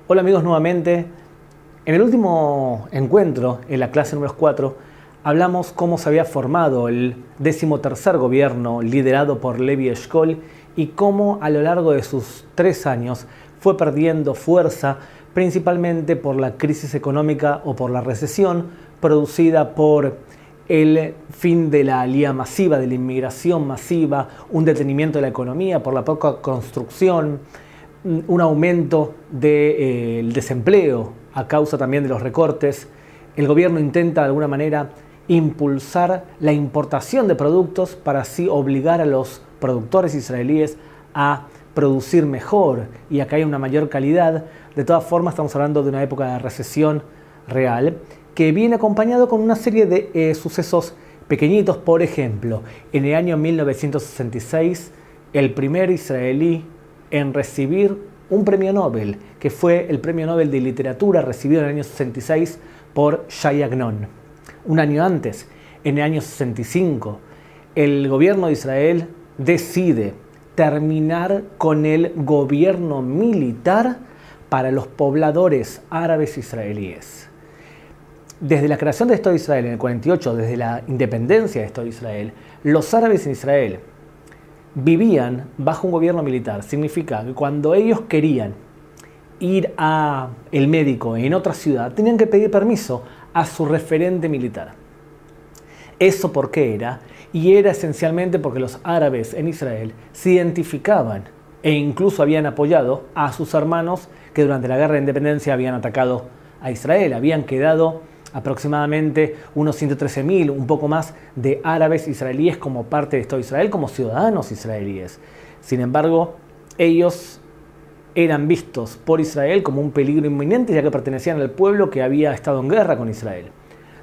Hola amigos nuevamente. En el último encuentro, en la clase número 4, hablamos cómo se había formado el 13º gobierno liderado por Levi Eshkol y cómo a lo largo de sus 3 años fue perdiendo fuerza principalmente por la crisis económica o por la recesión producida por el fin de la alía masiva, de la inmigración masiva, un detenimiento de la economía por la poca construcción, un aumento del desempleo a causa también de los recortes. El gobierno intenta de alguna manera impulsar la importación de productos para así obligar a los productores israelíes a producir mejor y a que haya una mayor calidad. De todas formas, estamos hablando de una época de recesión real que viene acompañado con una serie de sucesos pequeñitos. Por ejemplo, en el año 1966, el primer israelí en recibir un premio Nobel, que fue el premio Nobel de Literatura recibido en el año 66 por Shai Agnon. Un año antes, en el año 65, el gobierno de Israel decide terminar con el gobierno militar para los pobladores árabes israelíes. Desde la creación del Estado de Israel en el 48, desde la independencia del Estado de Israel, los árabes en Israel vivían bajo un gobierno militar. Significa que cuando ellos querían ir a el médico en otra ciudad, tenían que pedir permiso a su referente militar. ¿Eso por qué era? Y era esencialmente porque los árabes en Israel se identificaban e incluso habían apoyado a sus hermanos que durante la guerra de independencia habían atacado a Israel. Habían quedado aproximadamente unos 113.000, un poco más, de árabes israelíes como parte del Estado de Israel, como ciudadanos israelíes. Sin embargo, ellos eran vistos por Israel como un peligro inminente, ya que pertenecían al pueblo que había estado en guerra con Israel.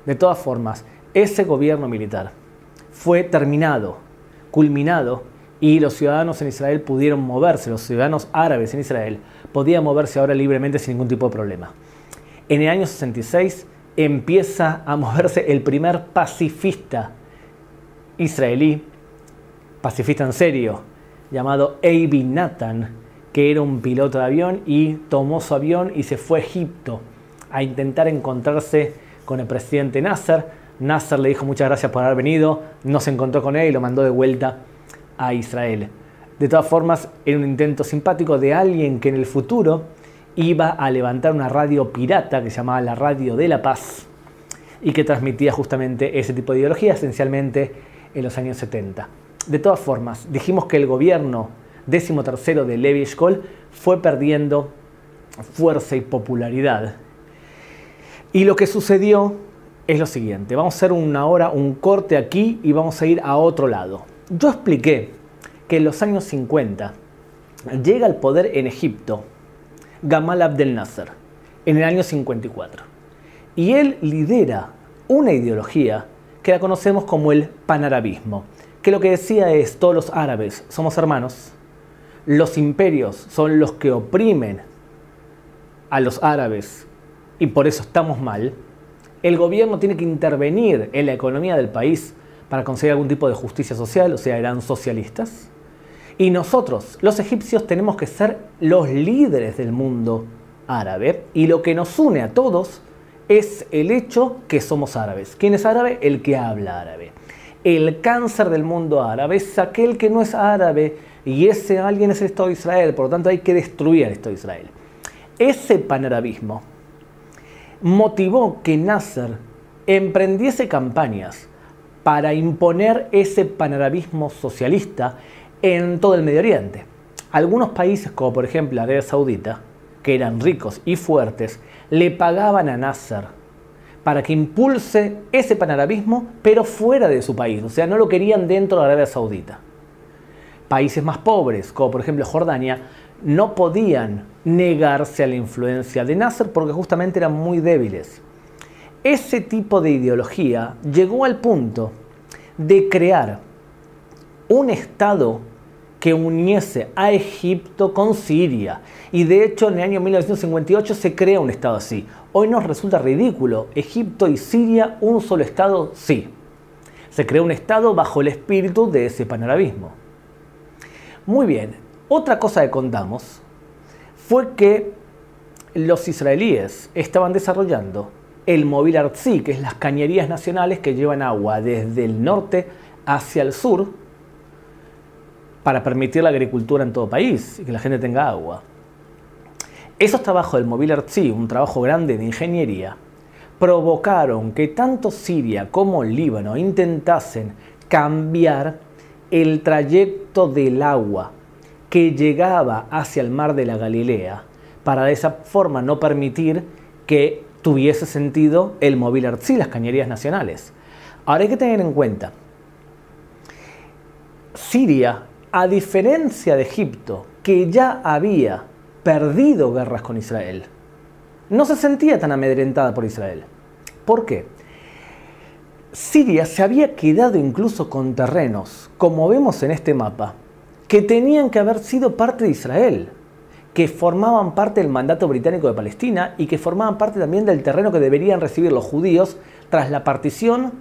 De todas formas, ese gobierno militar fue terminado, culminado, y los ciudadanos en Israel pudieron moverse, los ciudadanos árabes en Israel podían moverse ahora libremente sin ningún tipo de problema. En el año 66, empieza a moverse el primer pacifista israelí, pacifista en serio, llamado Avi Natan, que era un piloto de avión y tomó su avión y se fue a Egipto a intentar encontrarse con el presidente Nasser. Nasser le dijo muchas gracias por haber venido, no se encontró con él y lo mandó de vuelta a Israel. De todas formas, era un intento simpático de alguien que en el futuro iba a levantar una radio pirata que se llamaba la Radio de la Paz y que transmitía justamente ese tipo de ideología, esencialmente en los años 70. De todas formas, dijimos que el gobierno 13º de Levi Eshkol fue perdiendo fuerza y popularidad. Y lo que sucedió es lo siguiente. Vamos a hacer un corte aquí y vamos a ir a otro lado. Yo expliqué que en los años 50 llega al poder en Egipto Gamal Abdel Nasser, en el año 54. Y él lidera una ideología que la conocemos como el panarabismo, que lo que decía es: todos los árabes somos hermanos, los imperios son los que oprimen a los árabes y por eso estamos mal, el gobierno tiene que intervenir en la economía del país para conseguir algún tipo de justicia social, o sea, eran socialistas. Y nosotros, los egipcios, tenemos que ser los líderes del mundo árabe. Y lo que nos une a todos es el hecho que somos árabes. ¿Quién es árabe? El que habla árabe. El cáncer del mundo árabe es aquel que no es árabe. Y ese alguien es el Estado de Israel. Por lo tanto, hay que destruir el Estado de Israel. Ese panarabismo motivó que Nasser emprendiese campañas para imponer ese panarabismo socialista en todo el Medio Oriente. Algunos países, como por ejemplo Arabia Saudita, que eran ricos y fuertes, le pagaban a Nasser para que impulse ese panarabismo, pero fuera de su país. O sea, no lo querían dentro de Arabia Saudita. Países más pobres, como por ejemplo Jordania, no podían negarse a la influencia de Nasser porque justamente eran muy débiles. Ese tipo de ideología llegó al punto de crear un Estado que uniese a Egipto con Siria. Y de hecho en el año 1958 se crea un Estado así. Hoy nos resulta ridículo. Egipto y Siria, un solo Estado, sí. Se creó un Estado bajo el espíritu de ese panarabismo. Muy bien. Otra cosa que contamos fue que los israelíes estaban desarrollando el Mobil Artzi, que es las cañerías nacionales que llevan agua desde el norte hacia el sur para permitir la agricultura en todo país y que la gente tenga agua. Esos trabajos del Mobil Artzi, un trabajo grande de ingeniería, provocaron que tanto Siria como el Líbano intentasen cambiar el trayecto del agua que llegaba hacia el mar de la Galilea para de esa forma no permitir que tuviese sentido el Mobil Artzi, las cañerías nacionales. Ahora hay que tener en cuenta, Siria, a diferencia de Egipto, que ya había perdido guerras con Israel, no se sentía tan amedrentada por Israel. ¿Por qué? Siria se había quedado incluso con terrenos, como vemos en este mapa, que tenían que haber sido parte de Israel, que formaban parte del mandato británico de Palestina y que formaban parte también del terreno que deberían recibir los judíos tras la partición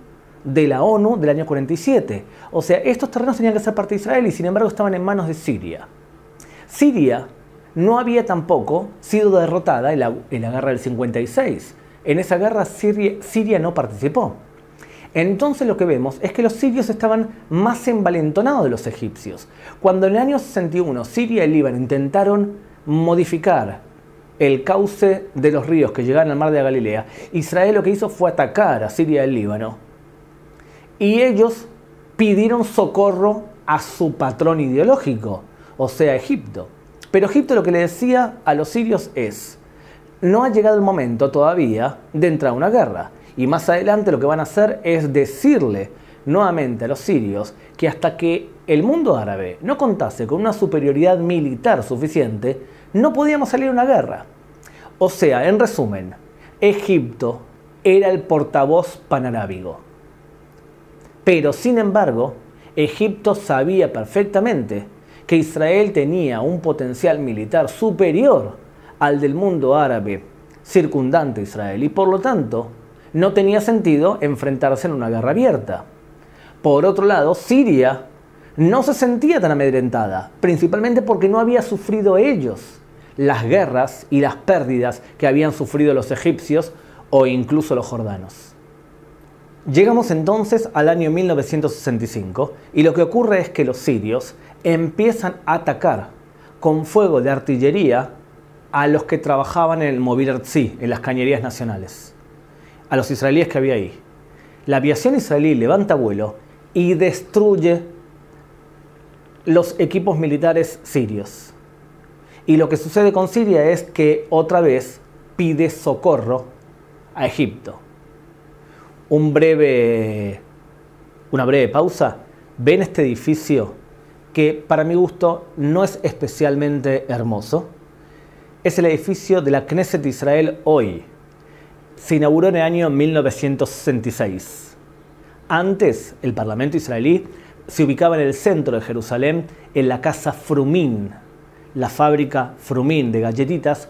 de la ONU del año 47. O sea, estos terrenos tenían que ser parte de Israel y sin embargo estaban en manos de Siria. Siria no había tampoco sido derrotada en la guerra del 56. En esa guerra Siria no participó. Entonces lo que vemos es que los sirios estaban más envalentonados de los egipcios. Cuando en el año 61 Siria y Líbano intentaron modificar el cauce de los ríos que llegaban al mar de Galilea, Israel lo que hizo fue atacar a Siria y el Líbano. Y ellos pidieron socorro a su patrón ideológico, o sea, Egipto. Pero Egipto lo que le decía a los sirios es: no ha llegado el momento todavía de entrar a una guerra. Y más adelante lo que van a hacer es decirle nuevamente a los sirios que hasta que el mundo árabe no contase con una superioridad militar suficiente, no podíamos salir a una guerra. O sea, en resumen, Egipto era el portavoz panarábigo. Pero sin embargo, Egipto sabía perfectamente que Israel tenía un potencial militar superior al del mundo árabe circundante a Israel y por lo tanto no tenía sentido enfrentarse en una guerra abierta. Por otro lado, Siria no se sentía tan amedrentada, principalmente porque no había sufrido ellos las guerras y las pérdidas que habían sufrido los egipcios o incluso los jordanos. Llegamos entonces al año 1965 y lo que ocurre es que los sirios empiezan a atacar con fuego de artillería a los que trabajaban en el Mobil Artzi, en las cañerías nacionales, a los israelíes que había ahí. La aviación israelí levanta vuelo y destruye los equipos militares sirios. Y lo que sucede con Siria es que otra vez pide socorro a Egipto. Una breve pausa. ¿Ven este edificio que para mi gusto no es especialmente hermoso? Es el edificio de la Knesset de Israel hoy. Se inauguró en el año 1966. Antes, el Parlamento israelí se ubicaba en el centro de Jerusalén, en la casa Frumin, la fábrica Frumin de galletitas.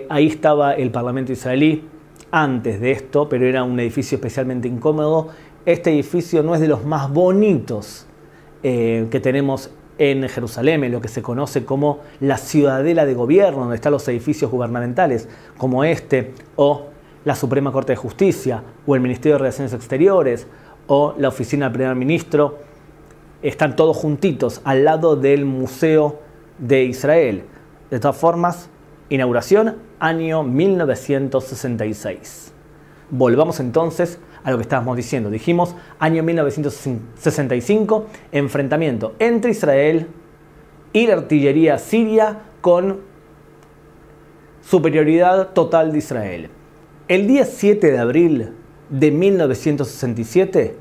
Ahí estaba el Parlamento israelí antes de esto, pero era un edificio especialmente incómodo. Este edificio no es de los más bonitos que tenemos en Jerusalén, en lo que se conoce como la ciudadela de gobierno, donde están los edificios gubernamentales, como este, o la Suprema Corte de Justicia, o el Ministerio de Relaciones Exteriores, o la Oficina del Primer Ministro. Están todos juntitos al lado del Museo de Israel. De todas formas, inauguración, año 1966. Volvamos entonces a lo que estábamos diciendo. Dijimos, año 1965, enfrentamiento entre Israel y la artillería siria con superioridad total de Israel. El día 7 de abril de 1967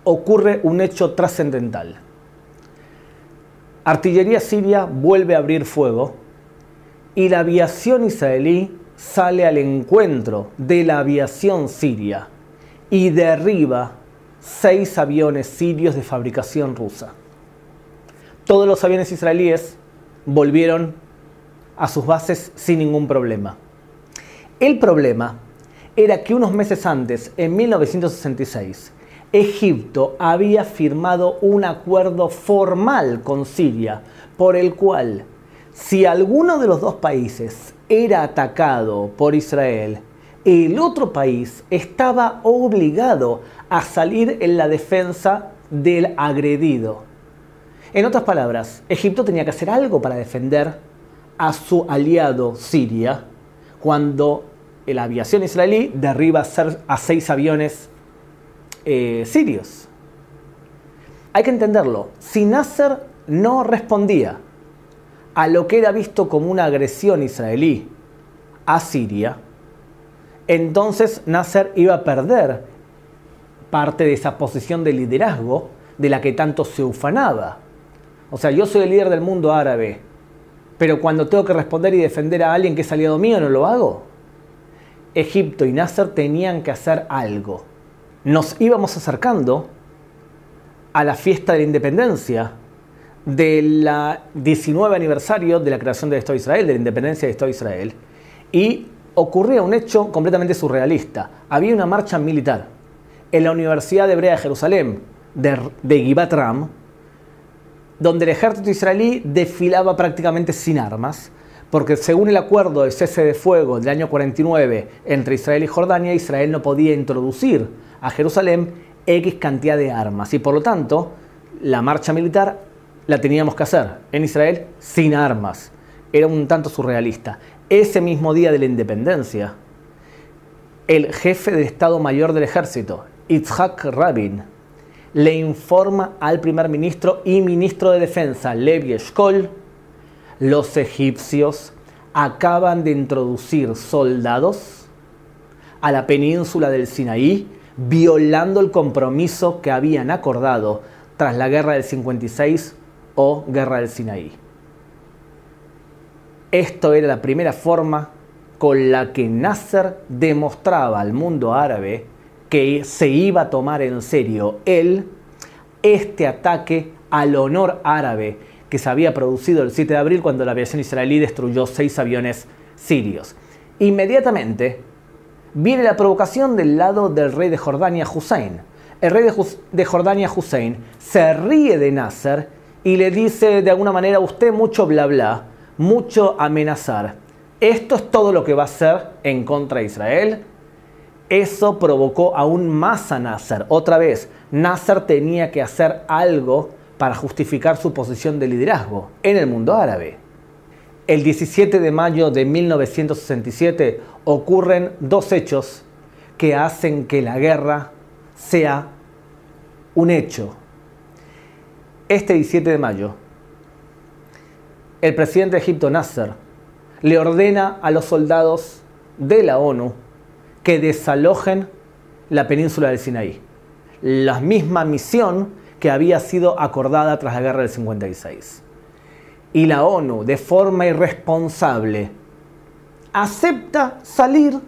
ocurre un hecho trascendental. Artillería siria vuelve a abrir fuego y la aviación israelí sale al encuentro de la aviación siria y derriba 6 aviones sirios de fabricación rusa. Todos los aviones israelíes volvieron a sus bases sin ningún problema. El problema era que unos meses antes, en 1966, Egipto había firmado un acuerdo formal con Siria por el cual si alguno de los dos países era atacado por Israel, el otro país estaba obligado a salir en la defensa del agredido. En otras palabras, Egipto tenía que hacer algo para defender a su aliado Siria cuando la aviación israelí derriba a 6 aviones sirios. Hay que entenderlo. Si Nasser no respondía a lo que era visto como una agresión israelí a Siria, entonces Nasser iba a perder parte de esa posición de liderazgo de la que tanto se ufanaba. O sea, yo soy el líder del mundo árabe, pero cuando tengo que responder y defender a alguien que es aliado mío, ¿no lo hago? Egipto y Nasser tenían que hacer algo. Nos íbamos acercando a la fiesta de la independencia del 19 aniversario de la creación del Estado de Israel, de la independencia del Estado de Israel, y ocurría un hecho completamente surrealista. Había una marcha militar en la Universidad Hebrea de Jerusalén, de Givat Ram, donde el ejército israelí desfilaba prácticamente sin armas, porque según el acuerdo de cese de fuego del año 49 entre Israel y Jordania, Israel no podía introducir a Jerusalén X cantidad de armas, y por lo tanto la marcha militar la teníamos que hacer en Israel sin armas. Era un tanto surrealista. Ese mismo día de la independencia, el jefe del Estado Mayor del Ejército, Yitzhak Rabin, le informa al primer ministro y ministro de Defensa, Levi Eshkol: los egipcios acaban de introducir soldados a la península del Sinaí, violando el compromiso que habían acordado tras la Guerra del 56 o Guerra del Sinaí. Esto era la primera forma con la que Nasser demostraba al mundo árabe que se iba a tomar en serio este ataque al honor árabe que se había producido el 7 de abril cuando la aviación israelí destruyó 6 aviones sirios. Inmediatamente viene la provocación del lado del rey de Jordania, Hussein. El rey de Jordania, Hussein, se ríe de Nasser y le dice de alguna manera: usted mucho bla bla, mucho amenazar. ¿Esto es todo lo que va a hacer en contra de Israel? Eso provocó aún más a Nasser. Otra vez, Nasser tenía que hacer algo para justificar su posición de liderazgo en el mundo árabe. El 17 de mayo de 1967 ocurren 2 hechos que hacen que la guerra sea un hecho. Este 17 de mayo, el presidente de Egipto, Nasser, le ordena a los soldados de la ONU que desalojen la península del Sinaí. La misma misión que había sido acordada tras la guerra del 56. Y la ONU, de forma irresponsable, acepta salir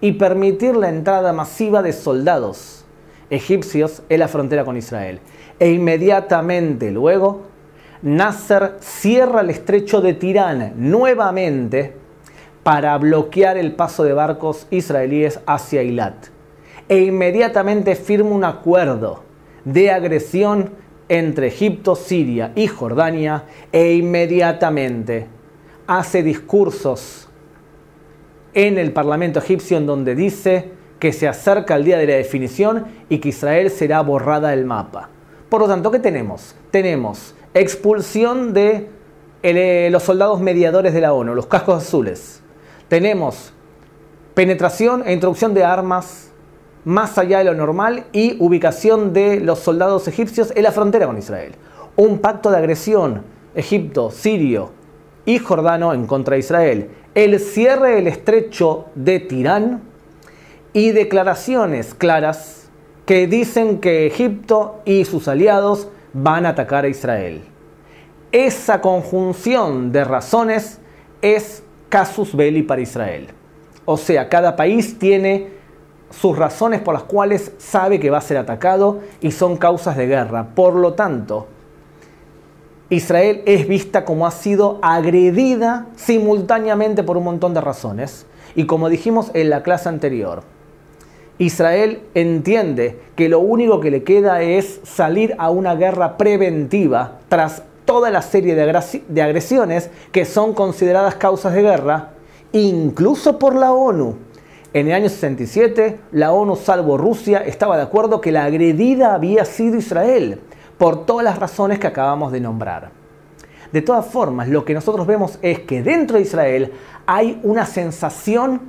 y permitir la entrada masiva de soldados egipcios en la frontera con Israel. E inmediatamente luego, Nasser cierra el estrecho de Tirán nuevamente para bloquear el paso de barcos israelíes hacia Eilat. E inmediatamente firma un acuerdo de agresión entre Egipto, Siria y Jordania, e inmediatamente hace discursos en el Parlamento egipcio en donde dice que se acerca el día de la definición y que Israel será borrada del mapa. Por lo tanto, ¿qué tenemos? Tenemos expulsión de los soldados mediadores de la ONU, los cascos azules. Tenemos penetración e introducción de armas más allá de lo normal y ubicación de los soldados egipcios en la frontera con Israel. Un pacto de agresión Egipto, sirio y jordano en contra de Israel. El cierre del estrecho de Tirán y declaraciones claras que dicen que Egipto y sus aliados van a atacar a Israel. Esa conjunción de razones es casus belli para Israel. O sea, cada país tiene sus razones por las cuales sabe que va a ser atacado y son causas de guerra. Por lo tanto, Israel es vista como ha sido agredida simultáneamente por un montón de razones. Y como dijimos en la clase anterior, Israel entiende que lo único que le queda es salir a una guerra preventiva tras toda la serie de agresiones que son consideradas causas de guerra, incluso por la ONU. En el año 67, la ONU, salvo Rusia, estaba de acuerdo que la agredida había sido Israel, por todas las razones que acabamos de nombrar. De todas formas, lo que nosotros vemos es que dentro de Israel hay una sensación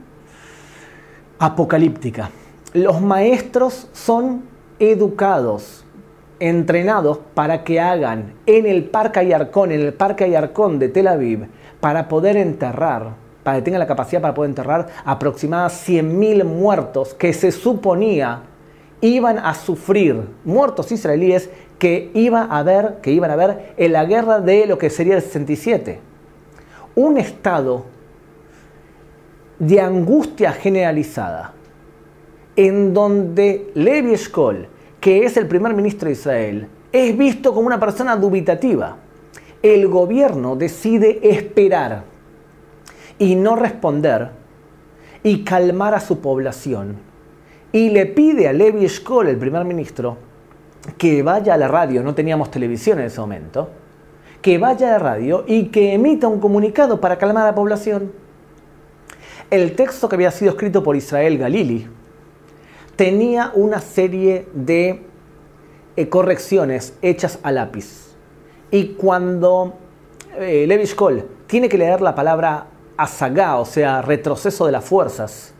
apocalíptica. Los maestros son educados, entrenados para que hagan en el Parque Ayarkon de Tel Aviv, para poder enterrar, para que tengan la capacidad para poder enterrar aproximadamente 100.000 muertos que se suponía iban a sufrir, muertos israelíes que iban a haber en la guerra de lo que sería el 67. Un estado de angustia generalizada, en donde Levi Eshkol, que es el primer ministro de Israel, es visto como una persona dubitativa. El gobierno decide esperar y no responder y calmar a su población. Y le pide a Levi Eshkol, el primer ministro, que vaya a la radio, no teníamos televisión en ese momento, que vaya a la radio y que emita un comunicado para calmar a la población. El texto que había sido escrito por Israel Galili tenía una serie de correcciones hechas a lápiz. Y cuando Levi Eshkol tiene que leer la palabra asagá, o sea, retroceso de las fuerzas,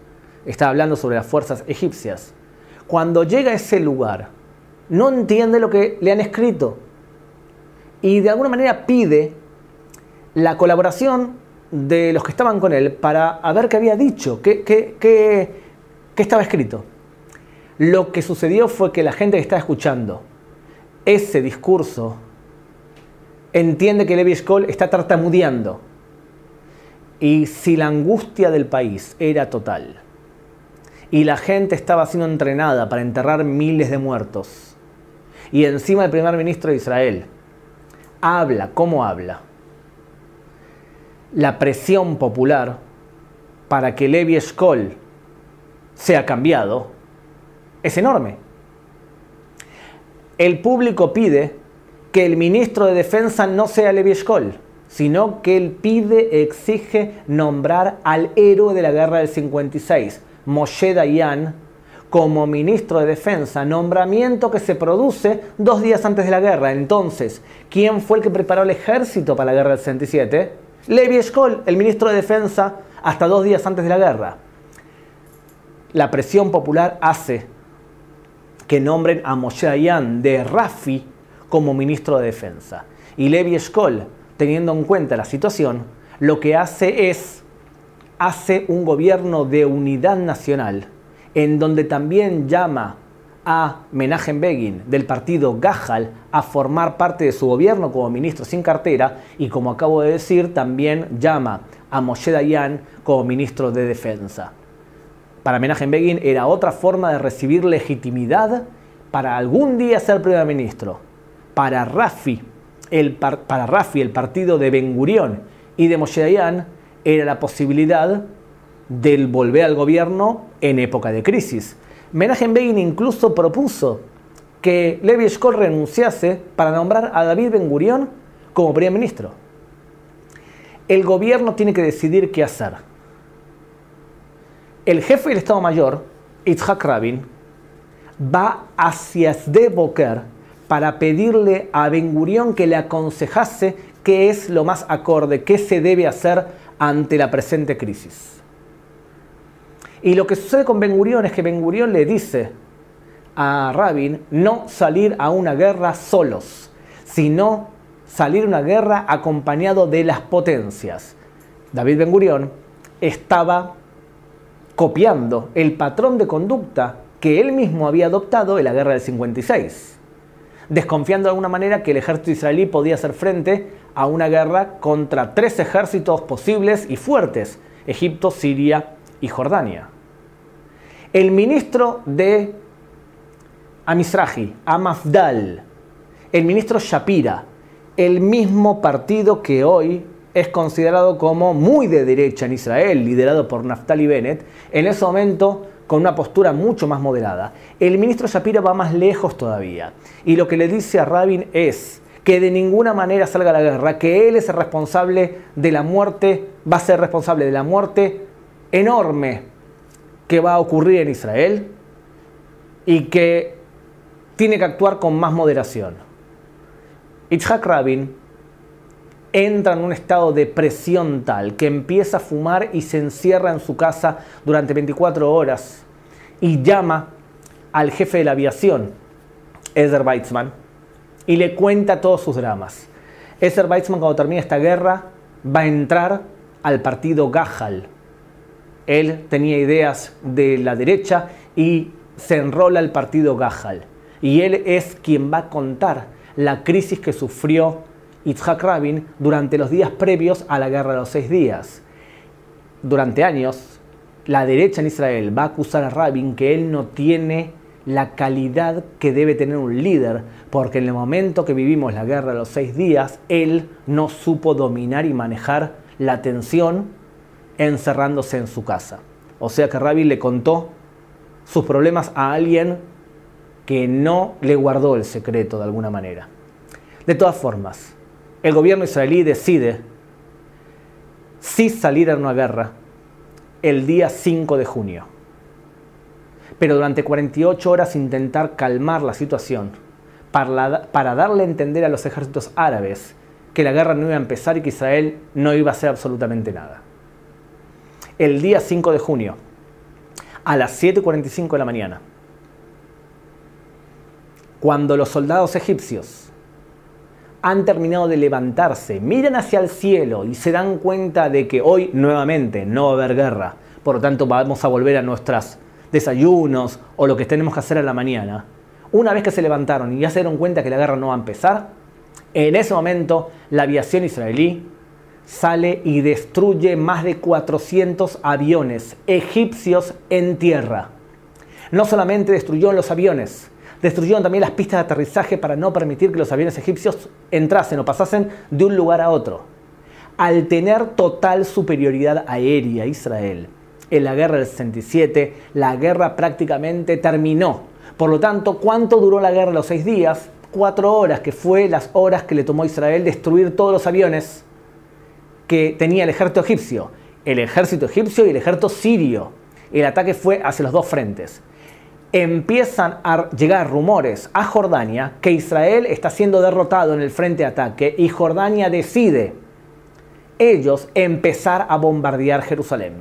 está hablando sobre las fuerzas egipcias, cuando llega a ese lugar, no entiende lo que le han escrito y de alguna manera pide la colaboración de los que estaban con él para ver qué había dicho, qué estaba escrito. Lo que sucedió fue que la gente que estaba escuchando ese discurso entiende que Levi Eshkol está tartamudeando. Y si la angustia del país era total y la gente estaba siendo entrenada para enterrar miles de muertos, y encima el primer ministro de Israel habla como habla, la presión popular para que Levi Eshkol sea cambiado es enorme. El público pide que el ministro de Defensa no sea Levi Eshkol, sino que él exige nombrar al héroe de la guerra del 56, Moshe Dayan, como ministro de Defensa, nombramiento que se produce 2 días antes de la guerra. Entonces, ¿quién fue el que preparó el ejército para la guerra del 67? Levi Eshkol, el ministro de Defensa, hasta 2 días antes de la guerra. La presión popular hace que nombren a Moshe Dayan de Rafi como ministro de Defensa. Y Levi Eshkol, teniendo en cuenta la situación, lo que hace un gobierno de unidad nacional, en donde también llama a Menachem Begin del partido Gajal a formar parte de su gobierno como ministro sin cartera, y como acabo de decir, también llama a Moshe Dayan como ministro de Defensa. Para Menachem Begin era otra forma de recibir legitimidad para algún día ser primer ministro. Para Rafi, el partido de Ben Gurión y de Moshe Dayan, era la posibilidad del volver al gobierno en época de crisis. Menachem Begin incluso propuso que Levi Eshkol renunciase para nombrar a David Ben Gurión como primer ministro. El gobierno tiene que decidir qué hacer. El jefe del Estado Mayor, Yitzhak Rabin, va hacia Sde Boker para pedirle a Ben Gurión que le aconsejase qué es lo más acorde, qué se debe hacer ante la presente crisis. Y lo que sucede con Ben Gurión es que Ben Gurión le dice a Rabin no salir a una guerra solos, sino salir a una guerra acompañado de las potencias. David Ben Gurión estaba copiando el patrón de conducta que él mismo había adoptado en la guerra del 56, desconfiando de alguna manera que el ejército israelí podía hacer frente a una guerra contra 3 ejércitos posibles y fuertes: Egipto, Siria y Jordania. El ministro de Amizrahi, Amafdal, el ministro Shapira, el mismo partido que hoy es considerado como muy de derecha en Israel, liderado por Naftali Bennett, en ese momento con una postura mucho más moderada. El ministro Shapira va más lejos todavía, y lo que le dice a Rabin es que de ninguna manera salga la guerra, que él es el responsable de la muerte, va a ser responsable de la muerte enorme que va a ocurrir en Israel y que tiene que actuar con más moderación. Yitzhak Rabin entra en un estado de presión tal que empieza a fumar y se encierra en su casa durante 24 horas y llama al jefe de la aviación, Ezer Weizman, y le cuenta todos sus dramas. Ezer Weizman, cuando termine esta guerra, va a entrar al partido Gahal. Él tenía ideas de la derecha y se enrola al partido Gahal. Y él es quien va a contar la crisis que sufrió Yitzhak Rabin durante los días previos a la Guerra de los 6 días. Durante años, la derecha en Israel va a acusar a Rabin que él no tiene la calidad que debe tener un líder, porque en el momento que vivimos la Guerra de los 6 días, él no supo dominar y manejar la tensión encerrándose en su casa. O sea que Rabin le contó sus problemas a alguien que no le guardó el secreto de alguna manera. De todas formas, el gobierno israelí decide sí salir a una guerra el día 5 de junio. Pero durante 48 horas intentar calmar la situación para darle a entender a los ejércitos árabes que la guerra no iba a empezar y que Israel no iba a hacer absolutamente nada. El día 5 de junio, a las 7:45 de la mañana, cuando los soldados egipcios han terminado de levantarse, miran hacia el cielo y se dan cuenta de que hoy nuevamente no va a haber guerra, por lo tanto vamos a volver a nuestros desayunos o lo que tenemos que hacer a la mañana. Una vez que se levantaron y ya se dieron cuenta que la guerra no va a empezar, en ese momento la aviación israelí sale y destruye más de 400 aviones egipcios en tierra. No solamente destruyó los aviones, destruyeron también las pistas de aterrizaje para no permitir que los aviones egipcios entrasen o pasasen de un lugar a otro. Al tener total superioridad aérea Israel en la guerra del 67, la guerra prácticamente terminó. Por lo tanto, ¿cuánto duró la guerra de los 6 días? 4 horas, que fue las horas que le tomó a Israel destruir todos los aviones que tenía el ejército egipcio y el ejército sirio. El ataque fue hacia los dos frentes. Empiezan a llegar rumores a Jordania que Israel está siendo derrotado en el frente de ataque y Jordania decide ellos empezar a bombardear Jerusalén.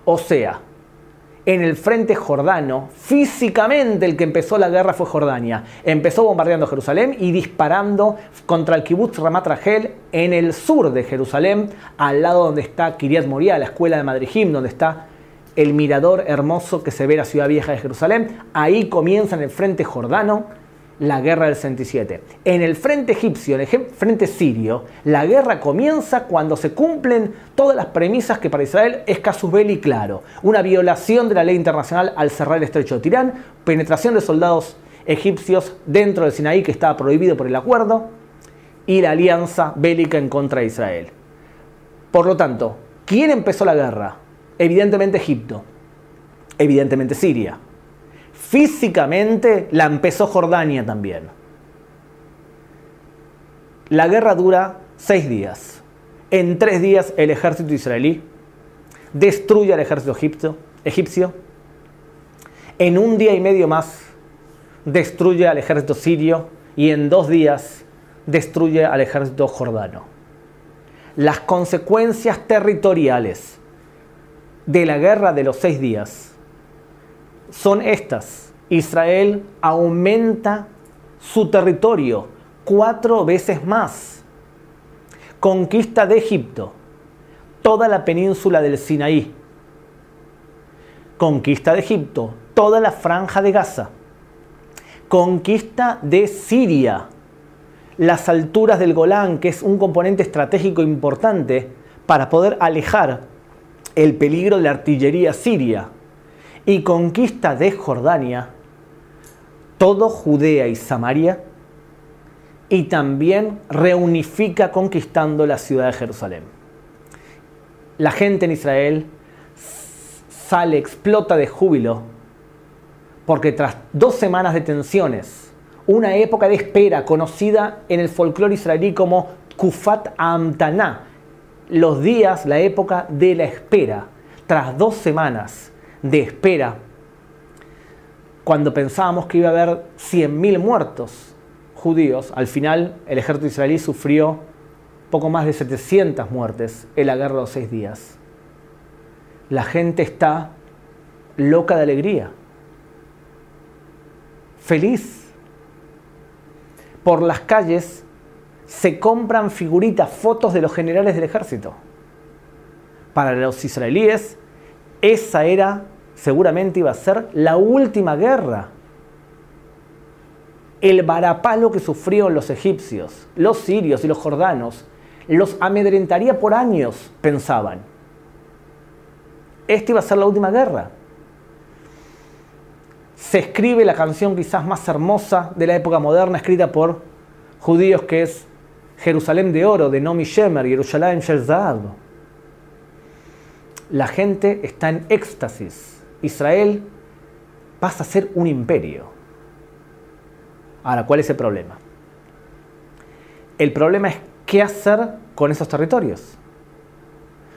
O sea, en el frente jordano, físicamente el que empezó la guerra fue Jordania. Empezó bombardeando Jerusalén y disparando contra el kibutz Ramat Rachel en el sur de Jerusalén, al lado donde está Kiryat Moria, la escuela de Madrijim, donde está el mirador hermoso que se ve la ciudad vieja de Jerusalén. Ahí comienza en el frente jordano la guerra del 67. En el frente egipcio, en el frente sirio, la guerra comienza cuando se cumplen todas las premisas que para Israel es casus belli claro. Una violación de la ley internacional al cerrar el estrecho de Tirán, penetración de soldados egipcios dentro del Sinaí que estaba prohibido por el acuerdo y la alianza bélica en contra de Israel. Por lo tanto, ¿quién empezó la guerra? Evidentemente Egipto, evidentemente Siria. Físicamente la empezó Jordania también. La guerra dura 6 días. En 3 días el ejército israelí destruye al ejército egipcio. En 1 día y medio más destruye al ejército sirio y en 2 días destruye al ejército jordano. Las consecuencias territoriales de la guerra de los 6 días son estas. Israel aumenta su territorio 4 veces más. Conquista de Egipto, toda la península del Sinaí. Conquista de Egipto, toda la franja de Gaza. Conquista de Siria, las alturas del Golán, que es un componente estratégico importante para poder alejar el peligro de la artillería siria. Y conquista de Jordania, todo Judea y Samaria, y también reunifica conquistando la ciudad de Jerusalén. La gente en Israel explota de júbilo, porque tras 2 semanas de tensiones, una época de espera conocida en el folclore israelí como Tkufat Hamtaná, los días, la época de la espera. Tras 2 semanas de espera, cuando pensábamos que iba a haber 100.000 muertos judíos, al final el ejército israelí sufrió poco más de 700 muertes en la guerra de los 6 días. La gente está loca de alegría, feliz. Por las calles se compran figuritas, fotos de los generales del ejército. Para los israelíes, esa era, seguramente iba a ser la última guerra. El varapalo que sufrieron los egipcios, los sirios y los jordanos los amedrentaría por años, pensaban. Esta iba a ser la última guerra. Se escribe la canción quizás más hermosa de la época moderna, escrita por judíos, que es Jerusalén de oro, de Naomi Shemer, Yerushalayim Shel Zahav. La gente está en éxtasis. Israel pasa a ser un imperio. Ahora, ¿cuál es el problema? El problema es qué hacer con esos territorios.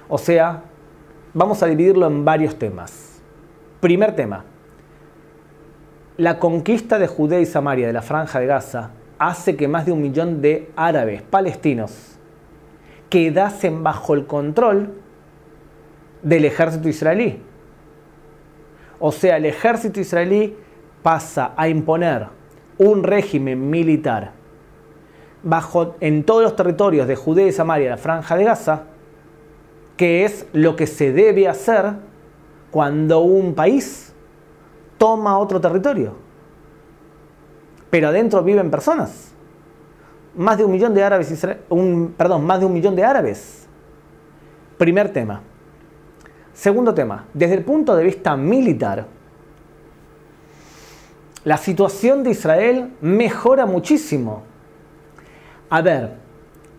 O sea, vamos a dividirlo en varios temas. Primer tema. La conquista de Judea y Samaria, de la Franja de Gaza, hace que más de 1 millón de árabes palestinos quedasen bajo el control del ejército israelí. O sea, el ejército israelí pasa a imponer un régimen militar en todos los territorios de Judea y Samaria, la Franja de Gaza, que es lo que se debe hacer cuando un país toma otro territorio. Pero adentro viven personas. Más de 1 millón de árabes, más de 1 millón de árabes. Primer tema. Segundo tema, desde el punto de vista militar, la situación de Israel mejora muchísimo. A ver,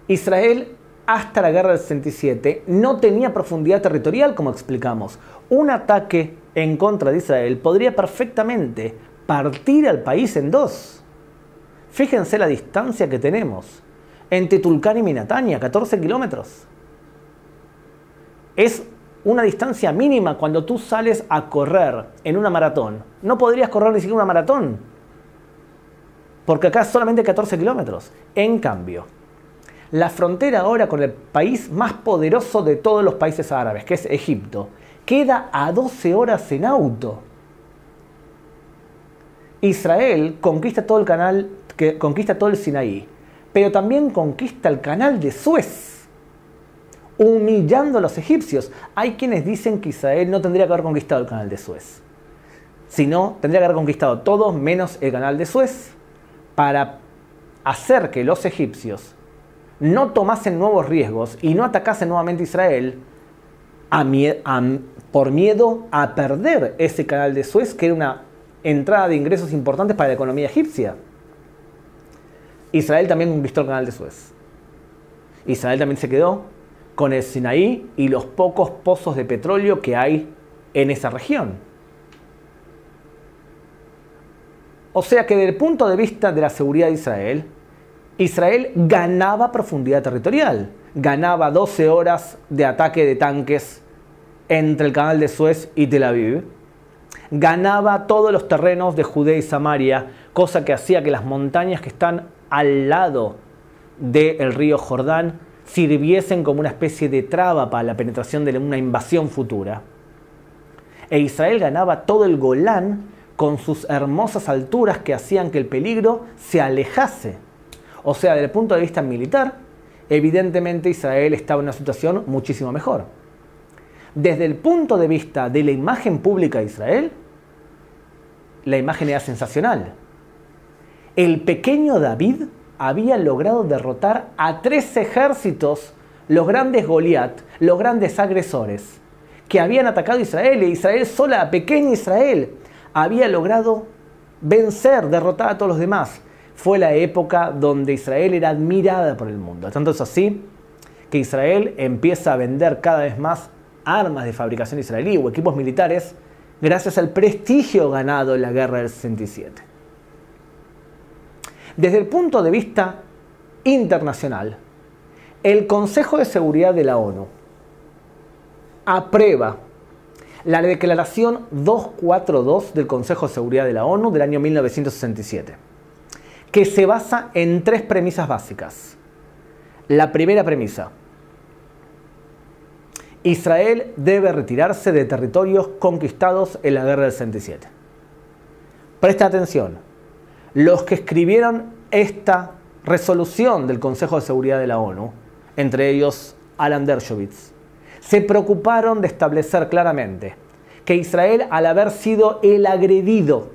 Israel hasta la guerra del 67 no tenía profundidad territorial, como explicamos. Un ataque en contra de Israel podría perfectamente partir al país en 2. Fíjense la distancia que tenemos entre Tulcán y Minatania, 14 kilómetros. Es una distancia mínima cuando tú sales a correr en una maratón. No podrías correr ni siquiera una maratón, porque acá es solamente 14 kilómetros. En cambio, la frontera ahora con el país más poderoso de todos los países árabes, que es Egipto, queda a 12 horas en auto. Israel conquista todo el Sinaí, pero también conquista el canal de Suez, humillando a los egipcios. Hay quienes dicen que Israel no tendría que haber conquistado el canal de Suez, sino tendría que haber conquistado todo menos el canal de Suez, para hacer que los egipcios no tomasen nuevos riesgos y no atacasen nuevamente a Israel por miedo a perder ese canal de Suez, que era una entrada de ingresos importantes para la economía egipcia. Israel también conquistó el canal de Suez. Israel también se quedó con el Sinaí y los pocos pozos de petróleo que hay en esa región. O sea que desde el punto de vista de la seguridad de Israel, Israel ganaba profundidad territorial. Ganaba 12 horas de ataque de tanques entre el canal de Suez y Tel Aviv. Ganaba todos los terrenos de Judea y Samaria, cosa que hacía que las montañas que están al lado del río Jordán sirviesen como una especie de traba para la penetración de una invasión futura. E Israel ganaba todo el Golán con sus hermosas alturas que hacían que el peligro se alejase. O sea, desde el punto de vista militar, evidentemente Israel estaba en una situación muchísimo mejor. Desde el punto de vista de la imagen pública de Israel, la imagen era sensacional. El pequeño David había logrado derrotar a 3 ejércitos, los grandes Goliat, los grandes agresores, que habían atacado a Israel, y Israel sola, la pequeña Israel, había logrado vencer, derrotar a todos los demás. Fue la época donde Israel era admirada por el mundo. Tanto es así que Israel empieza a vender cada vez más armas de fabricación israelí o equipos militares gracias al prestigio ganado en la guerra del 67. Desde el punto de vista internacional, el Consejo de Seguridad de la ONU aprueba la Declaración 242 del Consejo de Seguridad de la ONU del año 1967, que se basa en 3 premisas básicas. La primera premisa: Israel debe retirarse de territorios conquistados en la guerra del 67. Presta atención, los que escribieron esta resolución del Consejo de Seguridad de la ONU, entre ellos Alan Dershowitz, se preocuparon de establecer claramente que Israel, al haber sido el agredido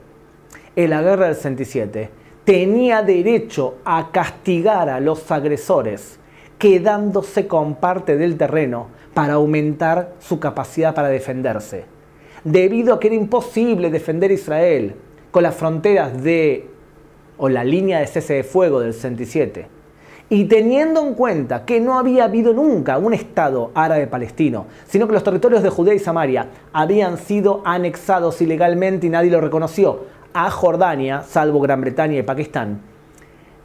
en la guerra del 67, tenía derecho a castigar a los agresores, quedándose con parte del terreno para aumentar su capacidad para defenderse. Debido a que era imposible defender a Israel con las fronteras o la línea de cese de fuego del 67, y teniendo en cuenta que no había habido nunca un Estado árabe palestino, sino que los territorios de Judea y Samaria habían sido anexados ilegalmente y nadie lo reconoció a Jordania, salvo Gran Bretaña y Pakistán,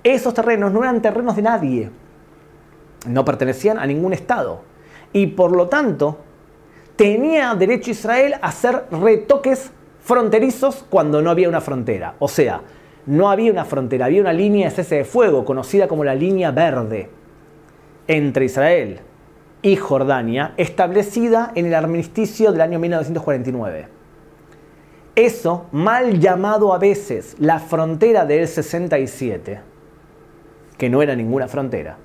esos terrenos no eran terrenos de nadie, no pertenecían a ningún Estado, y por lo tanto tenía derecho Israel a hacer retoques fronterizos cuando no había una frontera. O sea, no había una frontera, había una línea de cese de fuego, conocida como la línea verde, entre Israel y Jordania, establecida en el armisticio del año 1949. Eso, mal llamado a veces la frontera del 67, que no era ninguna frontera,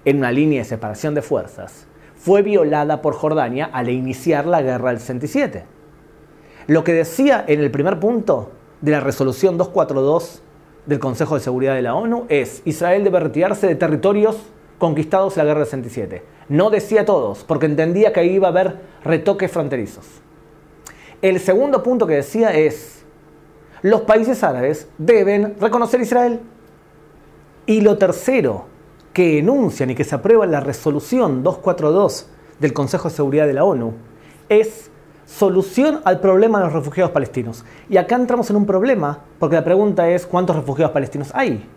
en una línea de separación de fuerzas, fue violada por Jordania al iniciar la guerra del 67. Lo que decía en el primer punto de la resolución 242 del Consejo de Seguridad de la ONU es: Israel debe retirarse de territorios conquistados en la guerra del 67. No decía todos, porque entendía que ahí iba a haber retoques fronterizos. El segundo punto que decía es: los países árabes deben reconocer a Israel. Y lo tercero que enuncian y que se aprueba en la resolución 242 del Consejo de Seguridad de la ONU es solución al problema de los refugiados palestinos. Y acá entramos en un problema, porque la pregunta es: ¿cuántos refugiados palestinos hay?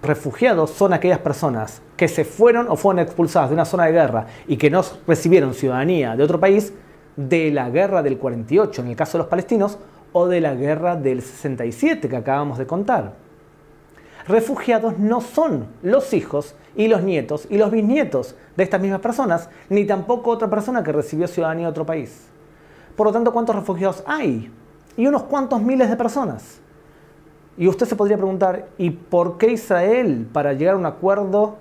Refugiados son aquellas personas que se fueron o fueron expulsadas de una zona de guerra y que no recibieron ciudadanía de otro país, de la guerra del 48 en el caso de los palestinos, o de la guerra del 67 que acabamos de contar. Refugiados no son los hijos y los nietos y los bisnietos de estas mismas personas, ni tampoco otra persona que recibió ciudadanía de otro país. Por lo tanto, ¿cuántos refugiados hay? Y unos cuantos miles de personas. Y usted se podría preguntar: ¿y por qué Israel, para llegar a un acuerdo,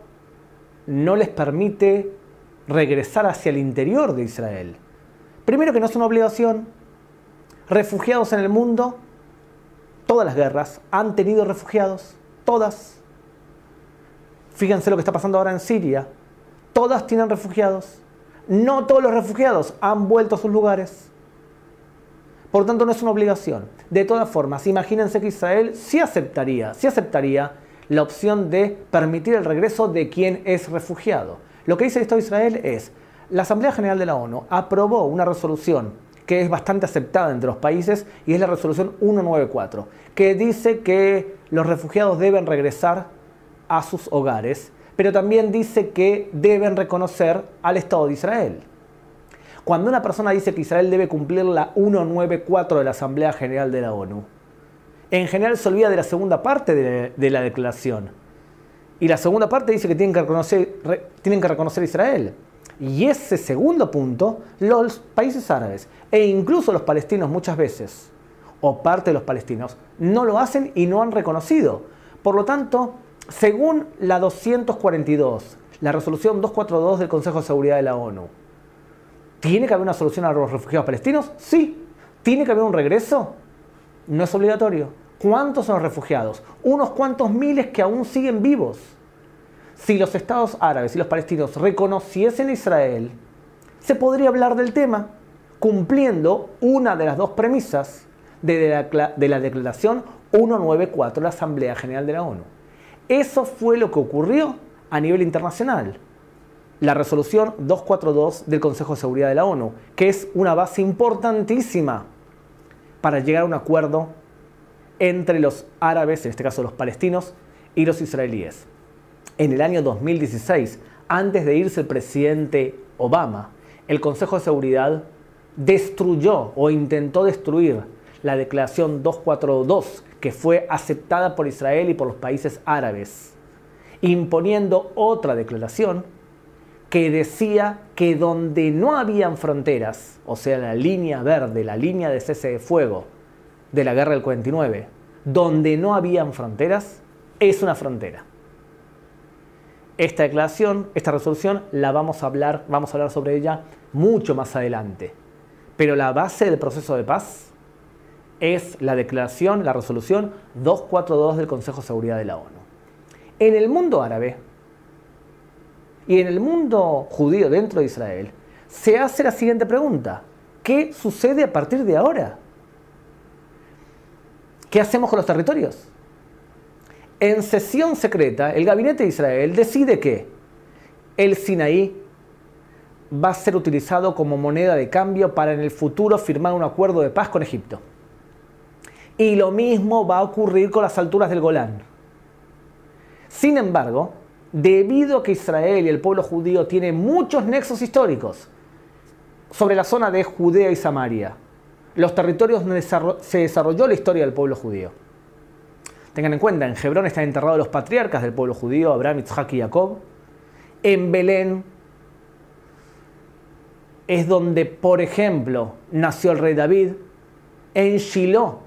no les permite regresar hacia el interior de Israel? Primero, que no es una obligación. Refugiados en el mundo, todas las guerras han tenido refugiados. Todas. Fíjense lo que está pasando ahora en Siria. Todas tienen refugiados. No todos los refugiados han vuelto a sus lugares. Por lo tanto, no es una obligación. De todas formas, imagínense que Israel sí aceptaría la opción de permitir el regreso de quien es refugiado. Lo que dice el Estado de Israel es: la Asamblea General de la ONU aprobó una resolución que es bastante aceptada entre los países, y es la resolución 194, que dice que los refugiados deben regresar a sus hogares, pero también dice que deben reconocer al Estado de Israel. Cuando una persona dice que Israel debe cumplir la 194 de la Asamblea General de la ONU, en general se olvida de la segunda parte de la declaración. Y la segunda parte dice que tienen que reconocer a Israel. Y ese segundo punto, los países árabes e incluso los palestinos muchas veces, o parte de los palestinos, no lo hacen y no han reconocido. Por lo tanto, según la 242, la resolución 242 del Consejo de Seguridad de la ONU, ¿tiene que haber una solución a los refugiados palestinos? Sí. ¿Tiene que haber un regreso? No es obligatorio. ¿Cuántos son los refugiados? Unos cuantos miles que aún siguen vivos. Si los estados árabes y los palestinos reconociesen a Israel, se podría hablar del tema, cumpliendo una de las dos premisas de la Declaración 194 de la Asamblea General de la ONU. Eso fue lo que ocurrió a nivel internacional. La resolución 242 del Consejo de Seguridad de la ONU, que es una base importantísima para llegar a un acuerdo entre los árabes, en este caso los palestinos, y los israelíes. En el año 2016, antes de irse el presidente Obama, el Consejo de Seguridad destruyó o intentó destruir la declaración 242, que fue aceptada por Israel y por los países árabes, imponiendo otra declaración que decía que donde no habían fronteras, o sea, la línea verde, la línea de cese de fuego de la guerra del 49, donde no habían fronteras, es una frontera. Esta declaración, esta resolución, vamos a hablar sobre ella mucho más adelante. Pero la base del proceso de paz es la declaración, la resolución 242 del Consejo de Seguridad de la ONU. En el mundo árabe y en el mundo judío dentro de Israel, se hace la siguiente pregunta: ¿qué sucede a partir de ahora? ¿Qué hacemos con los territorios? En sesión secreta, el gabinete de Israel decide que el Sinaí va a ser utilizado como moneda de cambio para en el futuro firmar un acuerdo de paz con Egipto. Y lo mismo va a ocurrir con las alturas del Golán. Sin embargo, debido a que Israel y el pueblo judío tienen muchos nexos históricos sobre la zona de Judea y Samaria, los territorios donde se desarrolló la historia del pueblo judío. Tengan en cuenta, en Hebrón están enterrados los patriarcas del pueblo judío, Abraham, Isaac y Jacob. En Belén es donde, por ejemplo, nació el rey David. En Shiloh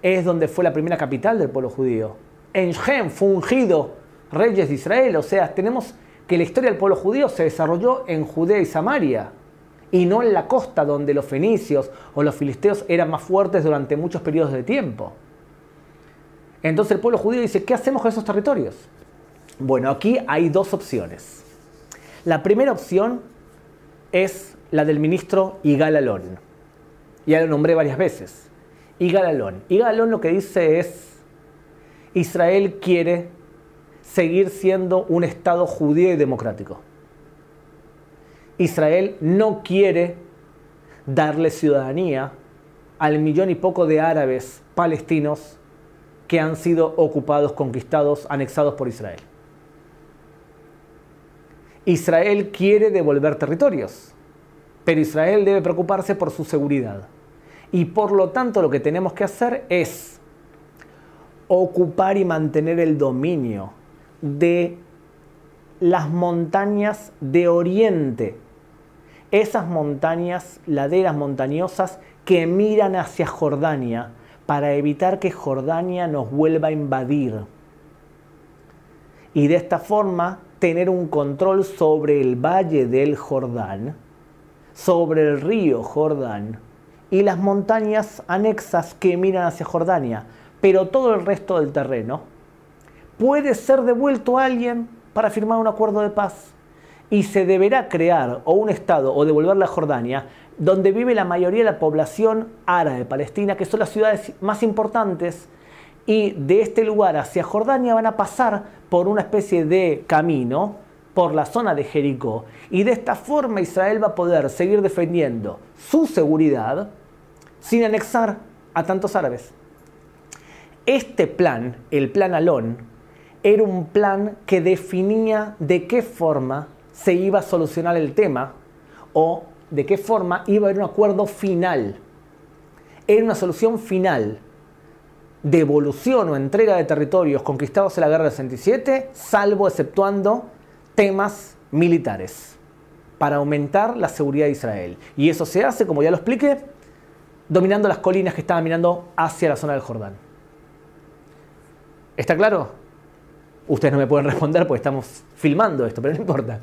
es donde fue la primera capital del pueblo judío. En Shem fue ungido reyes de Israel. O sea, tenemos que la historia del pueblo judío se desarrolló en Judea y Samaria, y no en la costa donde los fenicios o los filisteos eran más fuertes durante muchos periodos de tiempo. Entonces el pueblo judío dice, ¿qué hacemos con esos territorios? Bueno, aquí hay dos opciones. La primera opción es la del ministro Yigal Allon. Ya lo nombré varias veces. Yigal Allon. Yigal Allon lo que dice es, Israel quiere seguir siendo un Estado judío y democrático. Israel no quiere darle ciudadanía al millón y poco de árabes palestinos que han sido ocupados, conquistados, anexados por Israel. Israel quiere devolver territorios, pero Israel debe preocuparse por su seguridad. Y por lo tanto lo que tenemos que hacer es ocupar y mantener el dominio de las montañas de Oriente. Esas montañas, laderas montañosas que miran hacia Jordania, para evitar que Jordania nos vuelva a invadir. Y de esta forma tener un control sobre el valle del Jordán, sobre el río Jordán y las montañas anexas que miran hacia Jordania. Pero todo el resto del terreno puede ser devuelto a alguien para firmar un acuerdo de paz. Y se deberá crear o un estado o devolverla a Jordania, donde vive la mayoría de la población árabe palestina, que son las ciudades más importantes, y de este lugar hacia Jordania van a pasar por una especie de camino por la zona de Jericó, y de esta forma Israel va a poder seguir defendiendo su seguridad sin anexar a tantos árabes. Este plan, el plan Allon, era un plan que definía de qué forma se iba a solucionar el tema o de qué forma iba a haber un acuerdo final. Era una solución final, devolución o entrega de territorios conquistados en la guerra del 67, salvo exceptuando temas militares, para aumentar la seguridad de Israel. Y eso se hace, como ya lo expliqué, dominando las colinas que estaban mirando hacia la zona del Jordán. ¿Está claro? Ustedes no me pueden responder porque estamos filmando esto, pero no importa.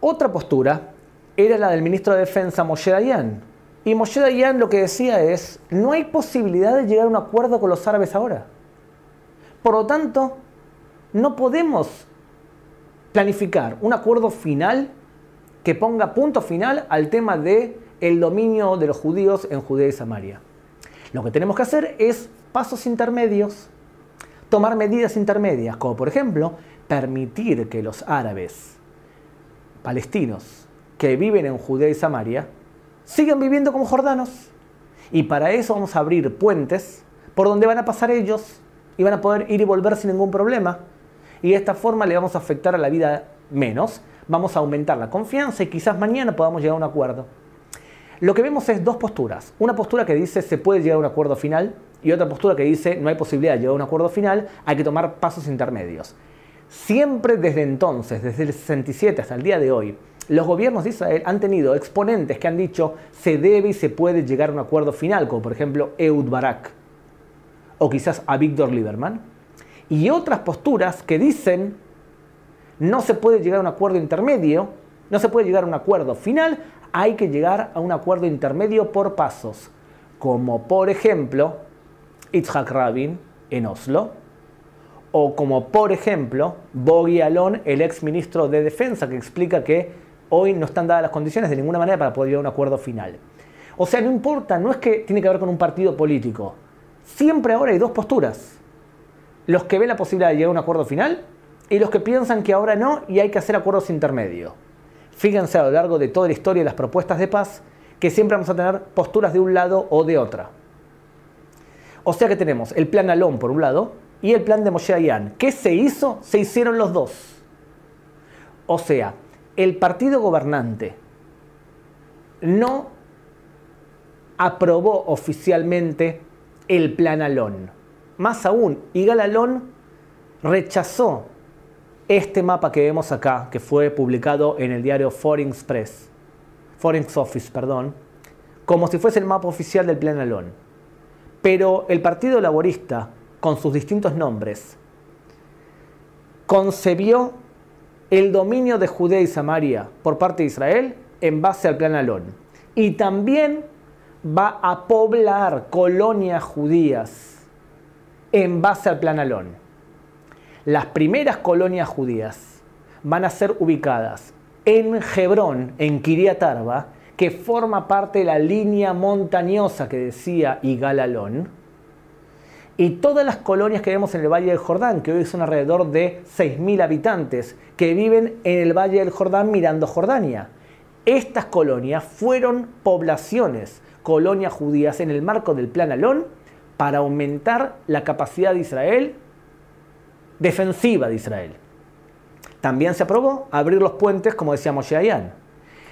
Otra postura era la del ministro de Defensa, Moshe Dayan. Y Moshe Dayan lo que decía es, no hay posibilidad de llegar a un acuerdo con los árabes ahora. Por lo tanto, no podemos planificar un acuerdo final que ponga punto final al tema del dominio de los judíos en Judea y Samaria. Lo que tenemos que hacer es pasos intermedios, tomar medidas intermedias, como por ejemplo, permitir que los árabes palestinos que viven en Judea y Samaria sigan viviendo como jordanos Y para eso vamos a abrir puentes por donde van a pasar ellos y van a poder ir y volver sin ningún problema. Y de esta forma le vamos a afectar a la vida menos, vamos a aumentar la confianza y quizás mañana podamos llegar a un acuerdo. Lo que vemos es dos posturas. Una postura que dice se puede llegar a un acuerdo final y otra postura que dice no hay posibilidad de llegar a un acuerdo final, hay que tomar pasos intermedios. Siempre desde entonces, desde el 67 hasta el día de hoy, los gobiernos de Israel han tenido exponentes que han dicho se debe y se puede llegar a un acuerdo final, como por ejemplo Ehud Barak o quizás Avigdor Lieberman, y otras posturas que dicen no se puede llegar a un acuerdo intermedio, no se puede llegar a un acuerdo final, hay que llegar a un acuerdo intermedio por pasos, como por ejemplo Yitzhak Rabin en Oslo, o como por ejemplo Bogi Alon, el ex ministro de Defensa, que explica que hoy no están dadas las condiciones de ninguna manera para poder llegar a un acuerdo final. O sea, no importa, no es que tiene que ver con un partido político. Siempre ahora hay dos posturas. Los que ven la posibilidad de llegar a un acuerdo final y los que piensan que ahora no y hay que hacer acuerdos intermedios. Fíjense a lo largo de toda la historia de las propuestas de paz que siempre vamos a tener posturas de un lado o de otra. O sea que tenemos el plan Alon por un lado y el plan de Moshe Dayan. ¿Qué se hizo? Se hicieron los dos. O sea, el partido gobernante no aprobó oficialmente el plan Alon. Más aún, Yigal Alon rechazó este mapa que vemos acá, que fue publicado en el diario Foreign Office, como si fuese el mapa oficial del plan Alon. Pero el Partido Laborista, con sus distintos nombres, concebió el dominio de Judea y Samaria por parte de Israel en base al plan Alon. Y también va a poblar colonias judías en base al plan Alon. Las primeras colonias judías van a ser ubicadas en Hebrón, en Kiryat Arba, que forma parte de la línea montañosa que decía Yigal Alon, y todas las colonias que vemos en el Valle del Jordán, que hoy son alrededor de 6.000 habitantes, que viven en el Valle del Jordán mirando Jordania. Estas colonias fueron poblaciones, colonias judías en el marco del plan Alon, para aumentar la capacidad de Israel, defensiva de Israel. También se aprobó abrir los puentes, como decía Moshe Dayan.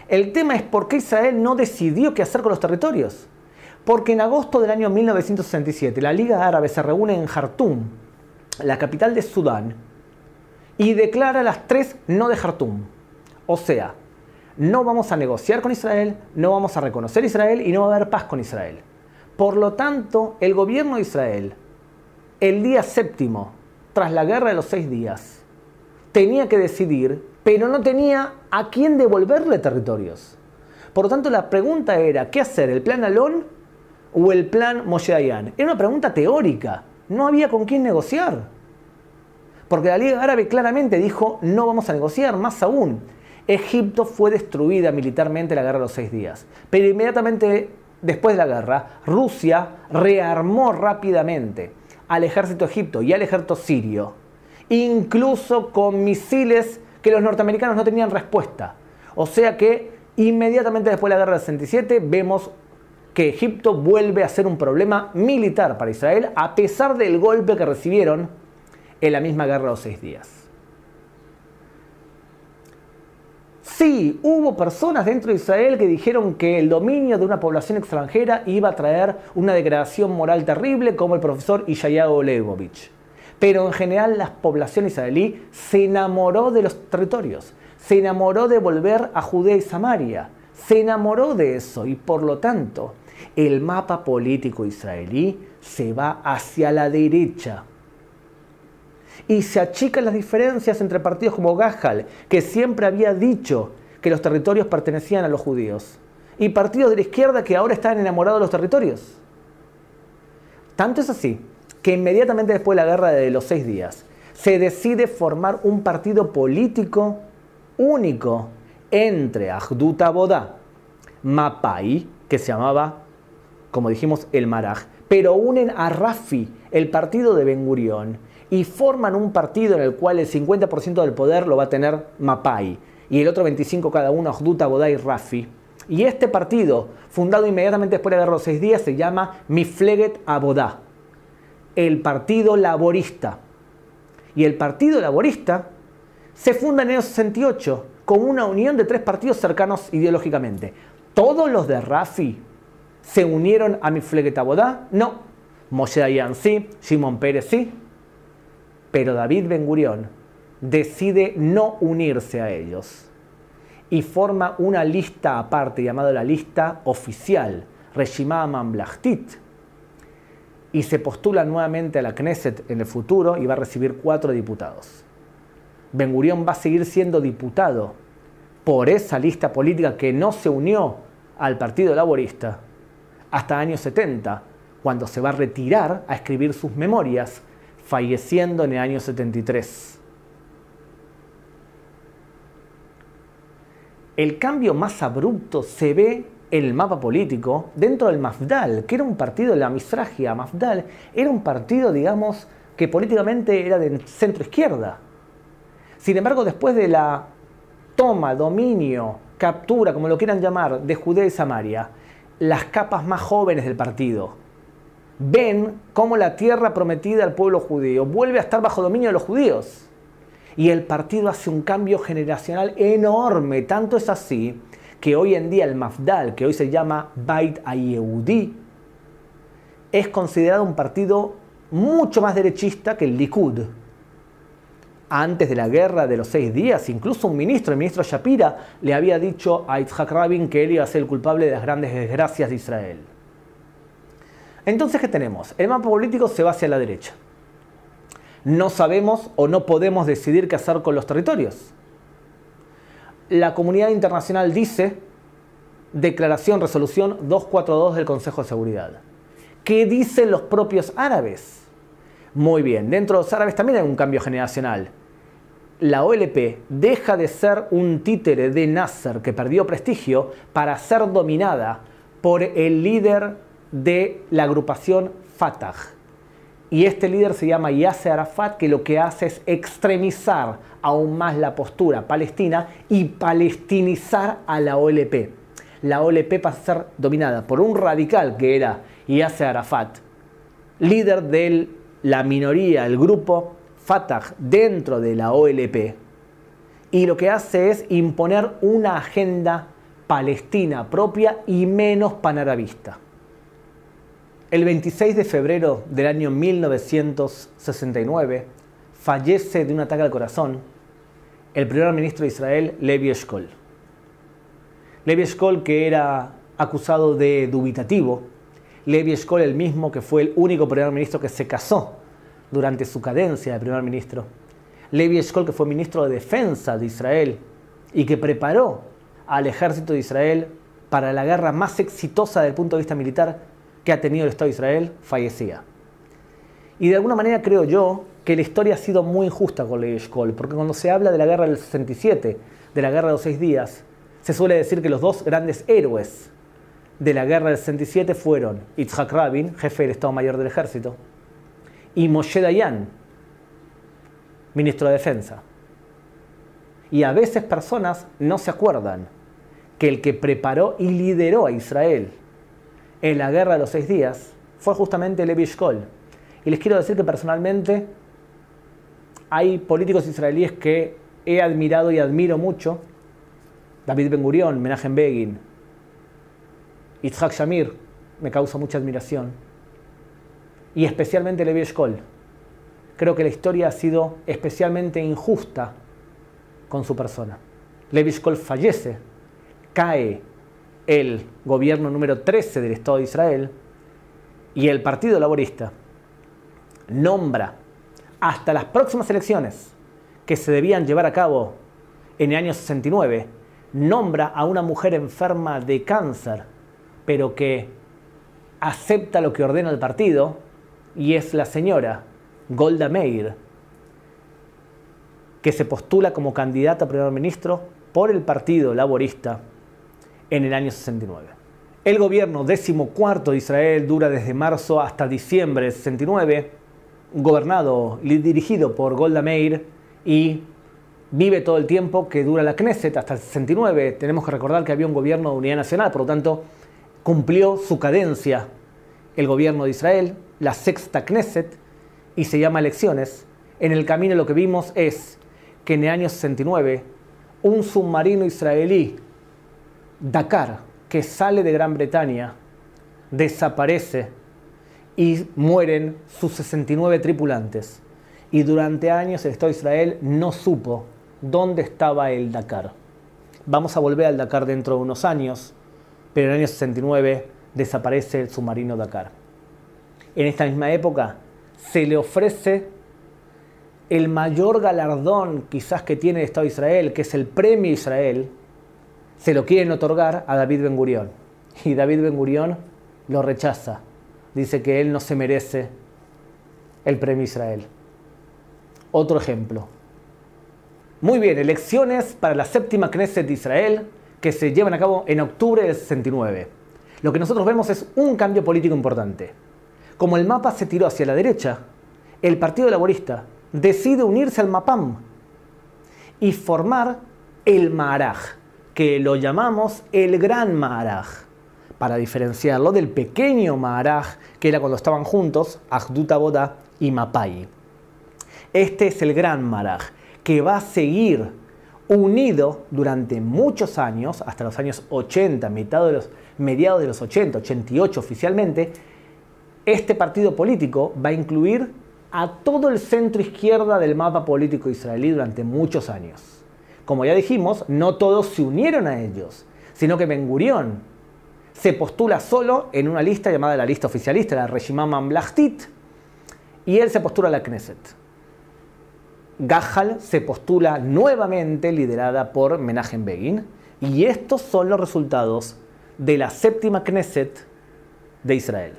El tema es por qué Israel no decidió qué hacer con los territorios. Porque en agosto del año 1967 la Liga Árabe se reúne en Jartum, la capital de Sudán, y declara las tres no de Jartum. O sea, no vamos a negociar con Israel, no vamos a reconocer Israel y no va a haber paz con Israel. Por lo tanto, el gobierno de Israel, el día séptimo, tras la guerra de los 6 días, tenía que decidir, pero no tenía a quién devolverle territorios. Por lo tanto, la pregunta era, ¿qué hacer? ¿El plan Alon o el plan Moshe Dayan? Era una pregunta teórica, no había con quién negociar. Porque la Liga Árabe claramente dijo, no vamos a negociar, más aún. Egipto fue destruida militarmente en la guerra de los 6 días. Pero inmediatamente después de la guerra, Rusia rearmó rápidamente al ejército egipto y al ejército sirio, incluso con misiles que los norteamericanos no tenían respuesta. O sea que inmediatamente después de la guerra del 67 vemos que Egipto vuelve a ser un problema militar para Israel, a pesar del golpe que recibieron en la misma guerra de los 6 días. Sí, hubo personas dentro de Israel que dijeron que el dominio de una población extranjera iba a traer una degradación moral terrible, como el profesor Yeshayahu Leibovich. Pero en general la población israelí se enamoró de los territorios, se enamoró de volver a Judea y Samaria, se enamoró de eso y por lo tanto el mapa político israelí se va hacia la derecha. Y se achican las diferencias entre partidos como Gajal, que siempre había dicho que los territorios pertenecían a los judíos, y partidos de la izquierda que ahora están enamorados de los territorios. Tanto es así que inmediatamente después de la guerra de los 6 días se decide formar un partido político único entre Ahdut Avodah, Mapai, que se llamaba, como dijimos, el Maraj, pero unen a Rafi, el partido de Ben Gurión, y forman un partido en el cual el 50% del poder lo va a tener Mapai y el otro 25% cada uno Ahdut Avodah y Rafi. Y este partido, fundado inmediatamente después de la Guerra de los 6 días, se llama Mifleget Avodah, el Partido Laborista. Y el Partido Laborista se funda en el año 68 como una unión de 3 partidos cercanos ideológicamente. ¿Todos los de Rafi se unieron a Mifleget Avodah? No. Moshe Dayan sí, Shimon Peres sí, pero David Ben Gurión decide no unirse a ellos y forma una lista aparte llamada la lista oficial, Reshimá Mamlachtit, y se postula nuevamente a la Knesset en el futuro y va a recibir 4 diputados. Ben Gurión va a seguir siendo diputado por esa lista política que no se unió al Partido Laborista hasta años 70, cuando se va a retirar a escribir sus memorias, falleciendo en el año 73. El cambio más abrupto se ve en el mapa político dentro del Mafdal, que era un partido de la Mizrahia. Mafdal era un partido, digamos, que políticamente era de centro-izquierda. Sin embargo, después de la toma, dominio, captura, como lo quieran llamar, de Judea y Samaria, las capas más jóvenes del partido ven cómo la tierra prometida al pueblo judío vuelve a estar bajo dominio de los judíos. Y el partido hace un cambio generacional enorme. Tanto es así que hoy en día el Mafdal, que hoy se llama Beit HaYehudi, es considerado un partido mucho más derechista que el Likud. Antes de la guerra de los 6 días, incluso un ministro, el ministro Shapira, le había dicho a Yitzhak Rabin que él iba a ser el culpable de las grandes desgracias de Israel. Entonces, ¿qué tenemos? El mapa político se va hacia la derecha. No sabemos o no podemos decidir qué hacer con los territorios. La comunidad internacional dice, declaración, resolución 242 del Consejo de Seguridad. ¿Qué dicen los propios árabes? Muy bien, dentro de los árabes también hay un cambio generacional. La OLP deja de ser un títere de Nasser que perdió prestigio para ser dominada por el líder de la agrupación Fatah. Y este líder se llama Yasser Arafat, que lo que hace es extremizar aún más la postura palestina y palestinizar a la OLP. La OLP pasa a ser dominada por un radical que era Yasser Arafat, líder de la minoría, el grupo Fatah dentro de la OLP. Y lo que hace es imponer una agenda palestina propia y menos panarabista. El 26 de febrero del año 1969 fallece de un ataque al corazón el primer ministro de Israel, Levi Eshkol. Levi Eshkol, que era acusado de dubitativo. Levi Eshkol, el mismo que fue el único primer ministro que se casó durante su cadencia de primer ministro. Levi Eshkol, que fue ministro de Defensa de Israel y que preparó al ejército de Israel para la guerra más exitosa desde el punto de vista militar que ha tenido el Estado de Israel, fallecía. Y de alguna manera creo yo que la historia ha sido muy injusta con Levi Eshkol, porque cuando se habla de la guerra del 67, de la guerra de los 6 días, se suele decir que los 2 grandes héroes de la guerra del 67 fueron Yitzhak Rabin, jefe del Estado Mayor del Ejército, y Moshe Dayan, ministro de Defensa. Y a veces personas no se acuerdan que el que preparó y lideró a Israel en la guerra de los 6 días fue justamente Levi Eshkol. Y les quiero decir que personalmente hay políticos israelíes que he admirado y admiro mucho. David Ben Gurión, Menachem Begin, Yitzhak Shamir, me causa mucha admiración. Y especialmente Levi Eshkol. Creo que la historia ha sido especialmente injusta con su persona. Levi Eshkol fallece, cae el gobierno número 13 del Estado de Israel y el Partido Laborista nombra hasta las próximas elecciones que se debían llevar a cabo en el año 69, nombra a una mujer enferma de cáncer, pero que acepta lo que ordena el partido, y es la señora Golda Meir, que se postula como candidata a primer ministro por el Partido Laborista en el año 69. El gobierno 14º de Israel dura desde marzo hasta diciembre del 69, dirigido por Golda Meir y vive todo el tiempo que dura la Knesset, hasta el 69. Tenemos que recordar que había un gobierno de unidad nacional, por lo tanto, cumplió su cadencia el gobierno de Israel, la sexta Knesset, y se llama elecciones. En el camino lo que vimos es que en el año 69, un submarino israelí, Dakar, que sale de Gran Bretaña, desaparece y mueren sus 69 tripulantes. Y durante años el Estado de Israel no supo dónde estaba el Dakar. Vamos a volver al Dakar dentro de unos años, pero en el año 69 desaparece el submarino Dakar. En esta misma época se le ofrece el mayor galardón quizás que tiene el Estado de Israel, que es el Premio Israel. Se lo quieren otorgar a David Ben Gurión. Y David Ben Gurión lo rechaza. Dice que él no se merece el Premio Israel. Otro ejemplo. Muy bien, elecciones para la séptima Knesset de Israel que se llevan a cabo en octubre del 69. Lo que nosotros vemos es un cambio político importante. Como el mapa se tiró hacia la derecha, el Partido Laborista decide unirse al Mapam y formar el Maharaj, que lo llamamos el Gran Maharaj, para diferenciarlo del pequeño Maharaj que era cuando estaban juntos Ahdut Avodah y Mapai. Este es el Gran Maharaj, que va a seguir unido durante muchos años, hasta los años 80, mediados de los 80, 88 oficialmente. Este partido político va a incluir a todo el centro izquierda del mapa político israelí durante muchos años. Como ya dijimos, no todos se unieron a ellos, sino que Ben Gurión se postula solo en una lista llamada la lista oficialista, la Reshimá Mamlachtit, y él se postula a la Knesset. Gahal se postula nuevamente, liderada por Menachem Begin, y estos son los resultados de la séptima Knesset de Israel.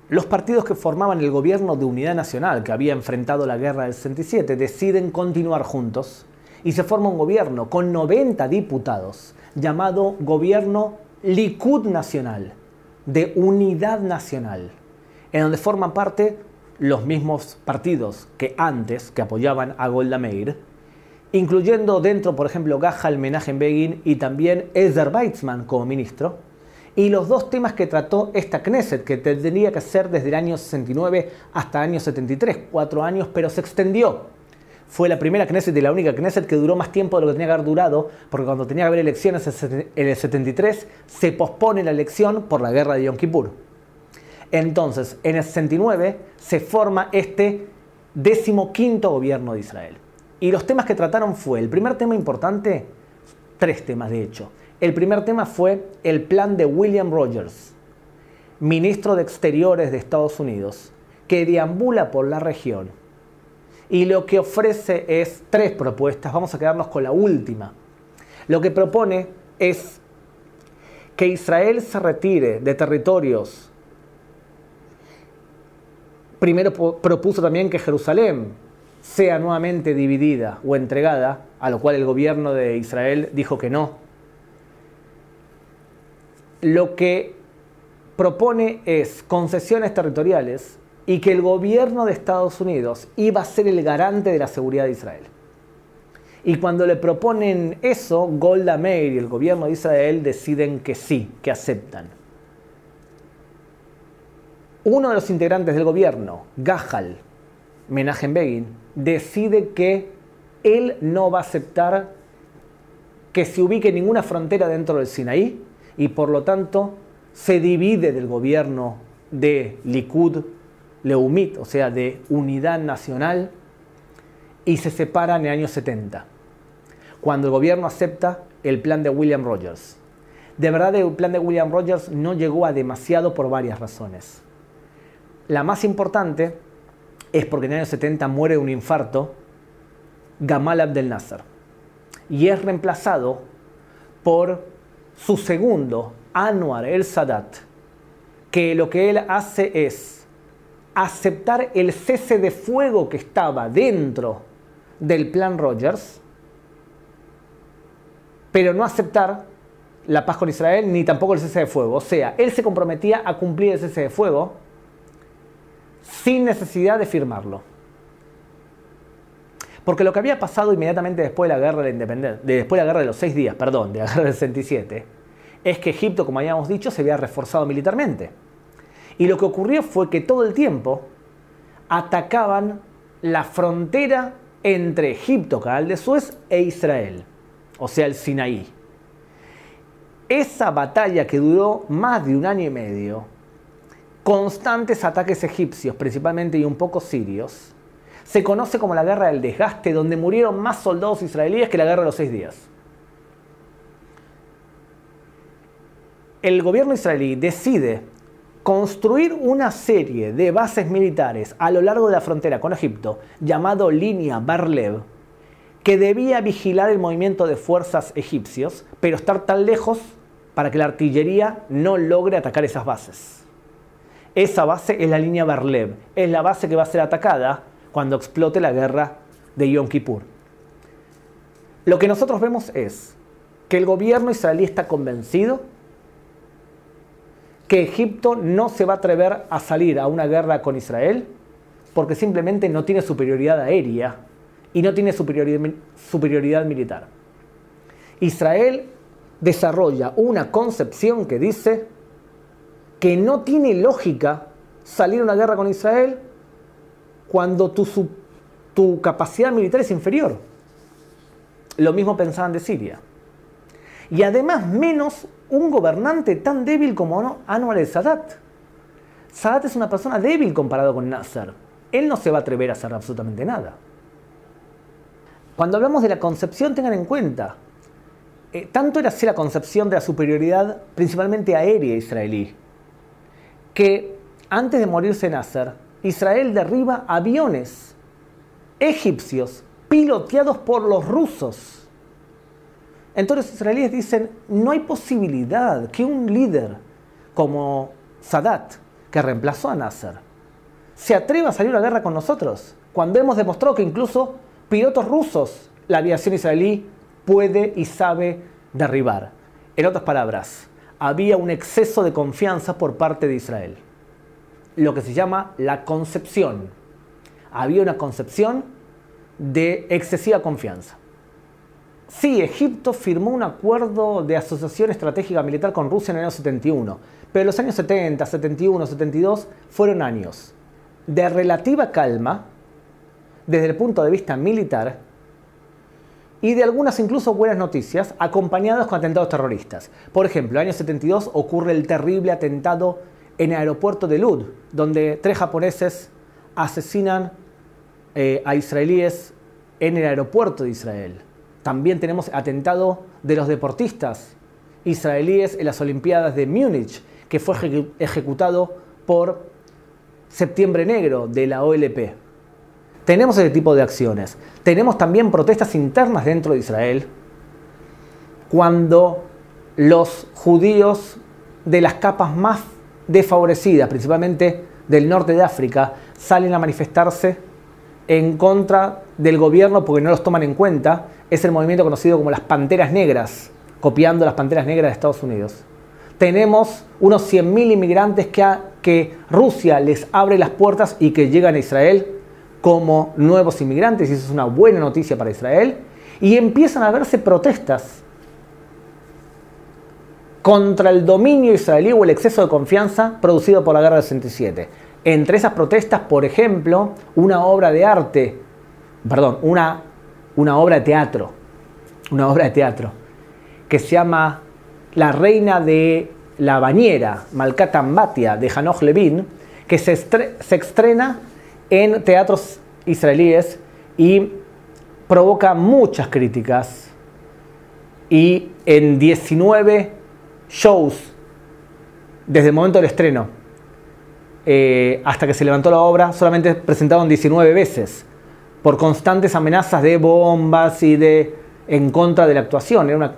Los partidos que formaban el gobierno de unidad nacional que había enfrentado la guerra del 67 deciden continuar juntos y se forma un gobierno con 90 diputados llamado Gobierno Likud Nacional, de Unidad Nacional, en donde forman parte los mismos partidos que antes, que apoyaban a Golda Meir, incluyendo dentro, por ejemplo, Gahal, Menachem Begin y también Ezer Weizman como ministro. Y los dos temas que trató esta Knesset, que tendría que ser desde el año 69 hasta el año 73, 4 años, pero se extendió. Fue la primera Knesset y la única Knesset que duró más tiempo de lo que tenía que haber durado, porque cuando tenía que haber elecciones en el 73, se pospone la elección por la guerra de Yom Kippur. Entonces, en el 69 se forma este 15º gobierno de Israel. Y los temas que trataron fue, el primer tema importante, 3 temas de hecho. El primer tema fue el plan de William Rogers, ministro de Exteriores de Estados Unidos, que deambula por la región y lo que ofrece es 3 propuestas. Vamos a quedarnos con la última. Lo que propone es que Israel se retire de territorios. Primero propuso también que Jerusalén sea nuevamente dividida o entregada, a lo cual el gobierno de Israel dijo que no. Lo que propone es concesiones territoriales y que el gobierno de Estados Unidos iba a ser el garante de la seguridad de Israel. Y cuando le proponen eso, Golda Meir y el gobierno de Israel deciden que sí, que aceptan. Uno de los integrantes del gobierno, Gahal, Menachem Begin, decide que él no va a aceptar que se ubique ninguna frontera dentro del Sinaí, y por lo tanto se divide del gobierno de Likud Leumit, o sea, de Unidad Nacional, y se separa en el año 70, cuando el gobierno acepta el plan de William Rogers. De verdad, el plan de William Rogers no llegó a demasiado por varias razones. La más importante es porque en el año 70 muere de un infarto Gamal Abdel Nasser y es reemplazado por su segundo, Anwar el-Sadat, que lo que él hace es aceptar el cese de fuego que estaba dentro del plan Rogers, pero no aceptar la paz con Israel ni tampoco el cese de fuego. O sea, él se comprometía a cumplir el cese de fuego sin necesidad de firmarlo. Porque lo que había pasado inmediatamente después de la guerra de la independencia, después de la guerra de los 6 días, perdón, de la guerra del 67, es que Egipto, como habíamos dicho, se había reforzado militarmente. Y lo que ocurrió fue que todo el tiempo atacaban la frontera entre Egipto, Canal de Suez, e Israel, o sea, el Sinaí. Esa batalla que duró más de 1 año y medio, constantes ataques egipcios, principalmente y un poco sirios, se conoce como la Guerra del Desgaste, donde murieron más soldados israelíes que la Guerra de los 6 días. El gobierno israelí decide construir una serie de bases militares a lo largo de la frontera con Egipto, llamado Línea Bar-Lev, que debía vigilar el movimiento de fuerzas egipcios, pero estar tan lejos para que la artillería no logre atacar esas bases. Esa base es la Línea Bar-Lev, es la base que va a ser atacada cuando explote la guerra de Yom Kippur. Lo que nosotros vemos es que el gobierno israelí está convencido que Egipto no se va a atrever a salir a una guerra con Israel porque simplemente no tiene superioridad aérea y no tiene superioridad militar. Israel desarrolla una concepción que dice que no tiene lógica salir a una guerra con Israel cuando tu capacidad militar es inferior. Lo mismo pensaban de Siria. Y además menos un gobernante tan débil como Anwar el-Sadat. Sadat es una persona débil comparado con Nasser. Él no se va a atrever a hacer absolutamente nada. Cuando hablamos de la concepción, tengan en cuenta, tanto era así la concepción de la superioridad principalmente aérea israelí, que antes de morirse Nasser, Israel derriba aviones egipcios piloteados por los rusos. Entonces los israelíes dicen, no hay posibilidad que un líder como Sadat, que reemplazó a Nasser, se atreva a salir a la guerra con nosotros, cuando hemos demostrado que incluso pilotos rusos la aviación israelí puede y sabe derribar. En otras palabras, había un exceso de confianza por parte de Israel. Lo que se llama la concepción. Había una concepción de excesiva confianza. Sí, Egipto firmó un acuerdo de asociación estratégica militar con Rusia en el año 71, pero los años 70, 71, 72 fueron años de relativa calma desde el punto de vista militar y de algunas incluso buenas noticias acompañadas con atentados terroristas. Por ejemplo, en el año 72 ocurre el terrible atentado en el aeropuerto de Lud, donde 3 japoneses asesinan a israelíes en el aeropuerto de Israel. También tenemos atentado de los deportistas israelíes en las Olimpiadas de Múnich, que fue ejecutado por Septiembre Negro de la OLP. Tenemos ese tipo de acciones. Tenemos también protestas internas dentro de Israel, cuando los judíos de las capas más desfavorecidas, principalmente del norte de África, salen a manifestarse en contra del gobierno porque no los toman en cuenta. Es el movimiento conocido como las Panteras Negras, copiando las Panteras Negras de Estados Unidos. Tenemos unos 100.000 inmigrantes que Rusia les abre las puertas y que llegan a Israel como nuevos inmigrantes, y eso es una buena noticia para Israel. Y empiezan a verse protestas contra el dominio israelí o el exceso de confianza producido por la guerra del 67. Entre esas protestas, por ejemplo, una obra de teatro que se llama La Reina de la Bañera, Malkat Ambatia, de Hanoch Levin, que se estrena en teatros israelíes y provoca muchas críticas, y en 19 shows desde el momento del estreno hasta que se levantó la obra solamente presentaron 19 veces por constantes amenazas de bombas y en contra de la actuación. Era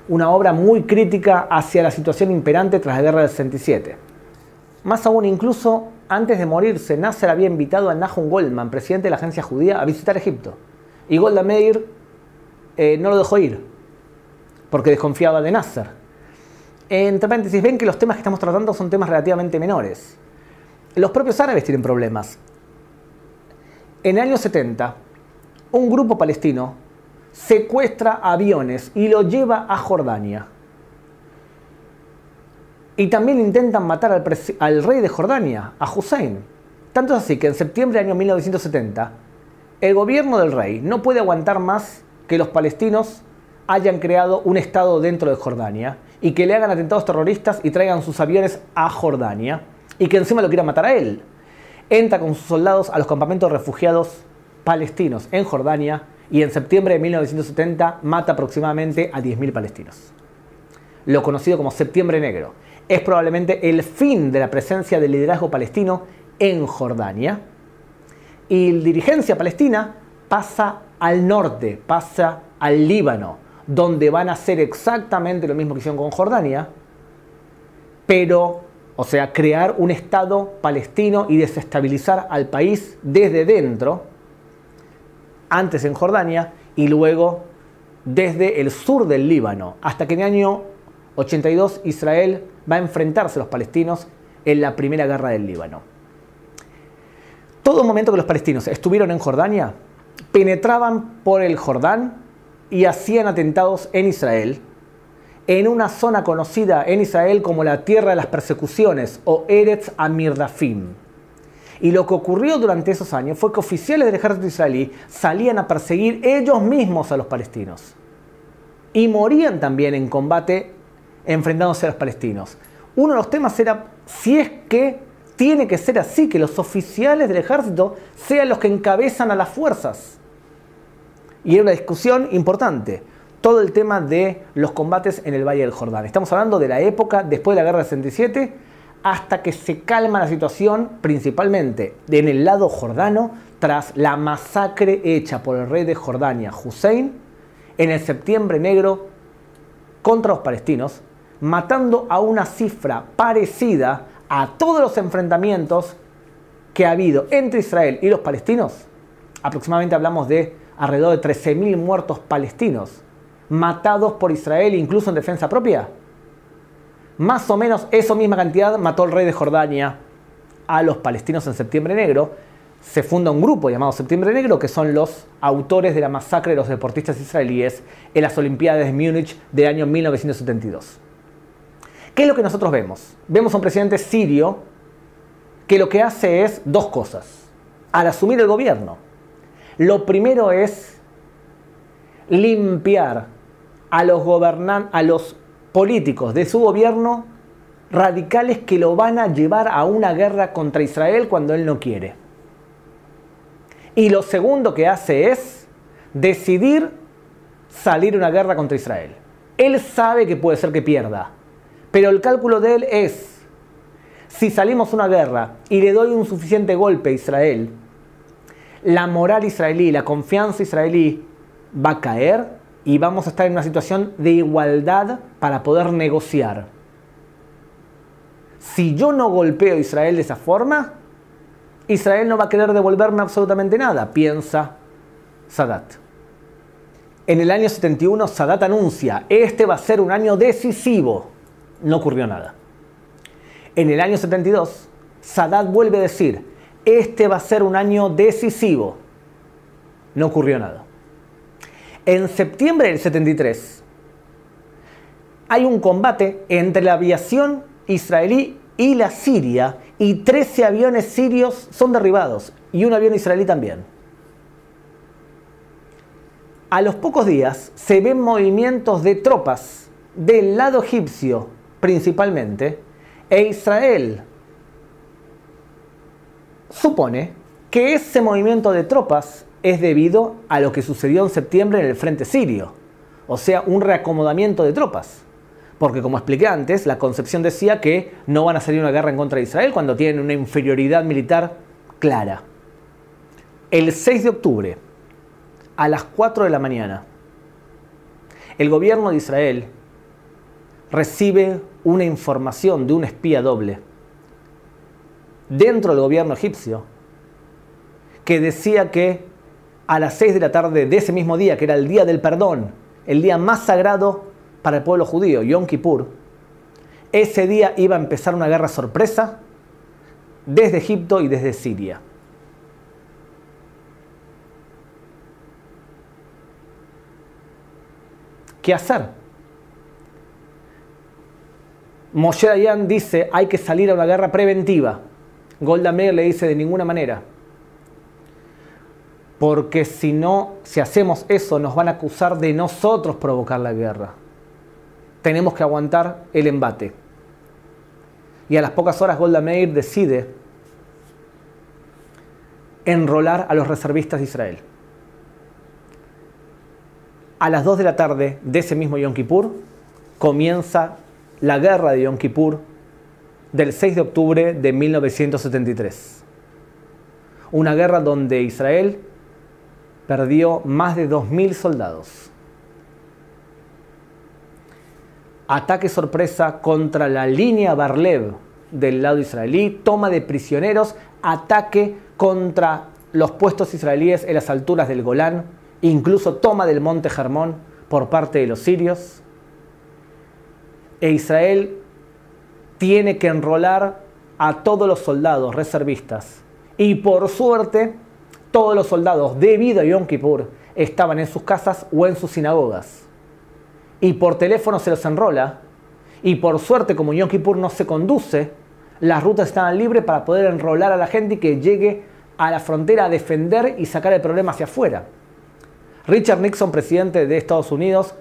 una obra muy crítica hacia la situación imperante tras la guerra del 67. Más aún, incluso antes de morirse, Nasser había invitado a Nahum Goldman, presidente de la agencia judía, a visitar Egipto. Y Golda Meir no lo dejó ir, porque desconfiaba de Nasser. Entre paréntesis, ven que los temas que estamos tratando son temas relativamente menores. Los propios árabes tienen problemas. En el año 70, un grupo palestino secuestra aviones y lo lleva a Jordania. Y también intentan matar al rey de Jordania, a Hussein. Tanto es así que en septiembre del año 1970, el gobierno del rey no puede aguantar más que los palestinos hayan creado un estado dentro de Jordania y que le hagan atentados terroristas y traigan sus aviones a Jordania y que encima lo quieran matar a él. Entra con sus soldados a los campamentos de refugiados palestinos en Jordania y en septiembre de 1970 mata aproximadamente a 10.000 palestinos. Lo conocido como Septiembre Negro. Es probablemente el fin de la presencia del liderazgo palestino en Jordania. Y la dirigencia palestina pasa al norte, pasa al Líbano, donde van a hacer exactamente lo mismo que hicieron con Jordania, pero, o sea, crear un Estado palestino y desestabilizar al país desde dentro, antes en Jordania y luego desde el sur del Líbano, hasta que en el año 82 Israel va a enfrentarse a los palestinos en la primera guerra del Líbano. Todo el momento que los palestinos estuvieron en Jordania, penetraban por el Jordán y hacían atentados en Israel, en una zona conocida en Israel como la Tierra de las Persecuciones o Eretz Amirdafim. Y lo que ocurrió durante esos años fue que oficiales del ejército israelí salían a perseguir ellos mismos a los palestinos. Y morían también en combate enfrentándose a los palestinos. Uno de los temas era si es que tiene que ser así, que los oficiales del ejército sean los que encabezan a las fuerzas. Y era una discusión importante. Todo el tema de los combates en el Valle del Jordán. Estamos hablando de la época después de la guerra del 67 hasta que se calma la situación, principalmente en el lado jordano, tras la masacre hecha por el rey de Jordania, Hussein, en el Septiembre Negro contra los palestinos, matando a una cifra parecida a todos los enfrentamientos que ha habido entre Israel y los palestinos. Aproximadamente hablamos de alrededor de 13.000 muertos palestinos, matados por Israel incluso en defensa propia. Más o menos esa misma cantidad mató el rey de Jordania a los palestinos en Septiembre Negro. Se funda un grupo llamado Septiembre Negro, que son los autores de la masacre de los deportistas israelíes en las Olimpiadas de Múnich del año 1972. ¿Qué es lo que nosotros vemos? Vemos a un presidente sirio que lo que hace es dos cosas. Al asumir el gobierno, lo primero es limpiar a los políticos de su gobierno radicales que lo van a llevar a una guerra contra Israel cuando él no quiere. Y lo segundo que hace es decidir salir a una guerra contra Israel. Él sabe que puede ser que pierda, pero el cálculo de él es, si salimos a una guerra y le doy un suficiente golpe a Israel, la moral israelí, la confianza israelí va a caer y vamos a estar en una situación de igualdad para poder negociar. Si yo no golpeo a Israel de esa forma, Israel no va a querer devolverme absolutamente nada, piensa Sadat. En el año 71 Sadat anuncia, este va a ser un año decisivo. No ocurrió nada. En el año 72, Sadat vuelve a decir, este va a ser un año decisivo. No ocurrió nada. En septiembre del 73, hay un combate entre la aviación israelí y la siria, y 13 aviones sirios son derribados, y un avión israelí también. A los pocos días se ven movimientos de tropas del lado egipcio principalmente, e Israel supone que ese movimiento de tropas es debido a lo que sucedió en septiembre en el frente sirio, o sea, un reacomodamiento de tropas. Porque como expliqué antes, la concepción decía que no van a salir una guerra en contra de Israel cuando tienen una inferioridad militar clara. El 6 de octubre, a las 4 de la mañana, el gobierno de Israel recibe una información de un espía doble dentro del gobierno egipcio que decía que a las 6 de la tarde de ese mismo día, que era el día del perdón, el día más sagrado para el pueblo judío, Yom Kippur, Ese día iba a empezar una guerra sorpresa desde Egipto y desde Siria. ¿Qué hacer? Moshe Dayan dice, hay que salir a una guerra preventiva. Golda Meir le dice, de ninguna manera. Porque si hacemos eso, nos van a acusar de nosotros provocar la guerra. Tenemos que aguantar el embate. Y a las pocas horas Golda Meir decide enrolar a los reservistas de Israel. A las 2 de la tarde de ese mismo Yom Kippur comienza la guerra de Yom Kippur del 6 de octubre de 1973. Una guerra donde Israel perdió más de 2.000 soldados. Ataque sorpresa contra la línea Bar-Lev del lado israelí, toma de prisioneros, ataque contra los puestos israelíes en las alturas del Golán, incluso toma del monte Hermón por parte de los sirios. E Israel tiene que enrolar a todos los soldados reservistas. Y por suerte, todos los soldados, debido a Yom Kippur, estaban en sus casas o en sus sinagogas. Y por teléfono se los enrola. Y por suerte, como Yom Kippur no se conduce, las rutas estaban libres para poder enrolar a la gente y que llegue a la frontera a defender y sacar el problema hacia afuera. Richard Nixon, presidente de Estados Unidos,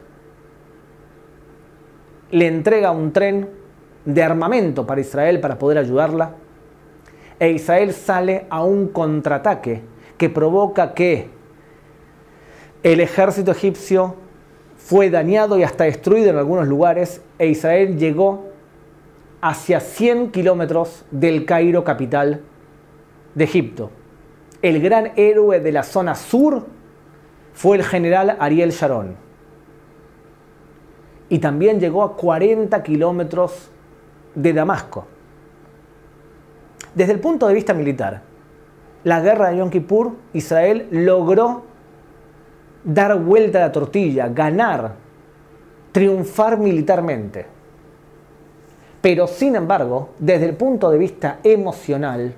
le entrega un tren de armamento para Israel para poder ayudarla. E Israel sale a un contraataque que provoca que el ejército egipcio fue dañado y hasta destruido en algunos lugares. E Israel llegó hacia 100 kilómetros del Cairo, capital de Egipto. El gran héroe de la zona sur fue el general Ariel Sharon. Y también llegó a 40 kilómetros de Damasco. Desde el punto de vista militar, la guerra de Yom Kippur, Israel logró dar vuelta a la tortilla, ganar, triunfar militarmente. Pero sin embargo, desde el punto de vista emocional,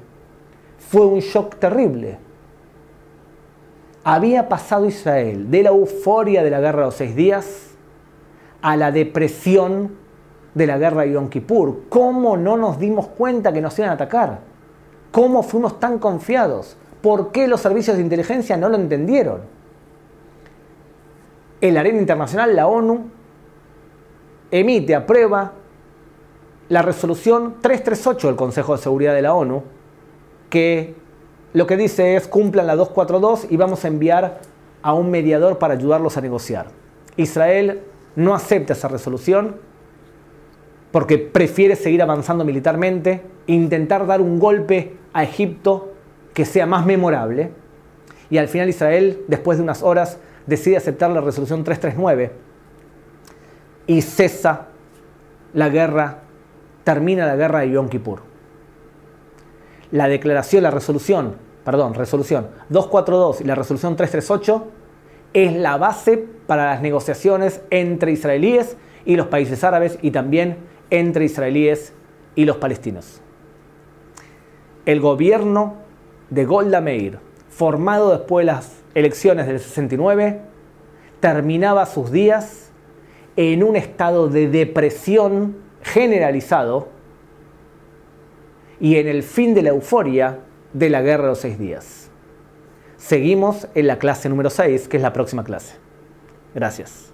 fue un shock terrible. Había pasado Israel de la euforia de la guerra de los 6 días a la depresión de la guerra de Yom Kippur. ¿Cómo no nos dimos cuenta que nos iban a atacar? ¿Cómo fuimos tan confiados? ¿Por qué los servicios de inteligencia no lo entendieron? En la arena internacional, la ONU aprueba la resolución 338 del Consejo de Seguridad de la ONU, que lo que dice es cumplan la 242 y vamos a enviar a un mediador para ayudarlos a negociar. Israel no acepta esa resolución porque prefiere seguir avanzando militarmente, intentar dar un golpe a Egipto que sea más memorable. Y al final Israel, después de unas horas, decide aceptar la resolución 339 y cesa la guerra, termina la guerra de Yom Kippur. La resolución 242 y la resolución 338 es la base para las negociaciones entre israelíes y los países árabes y también entre israelíes y los palestinos. El gobierno de Golda Meir, formado después de las elecciones del 69, terminaba sus días en un estado de depresión generalizado y en el fin de la euforia de la guerra de los 6 días. Seguimos en la clase número 6, que es la próxima clase. Gracias.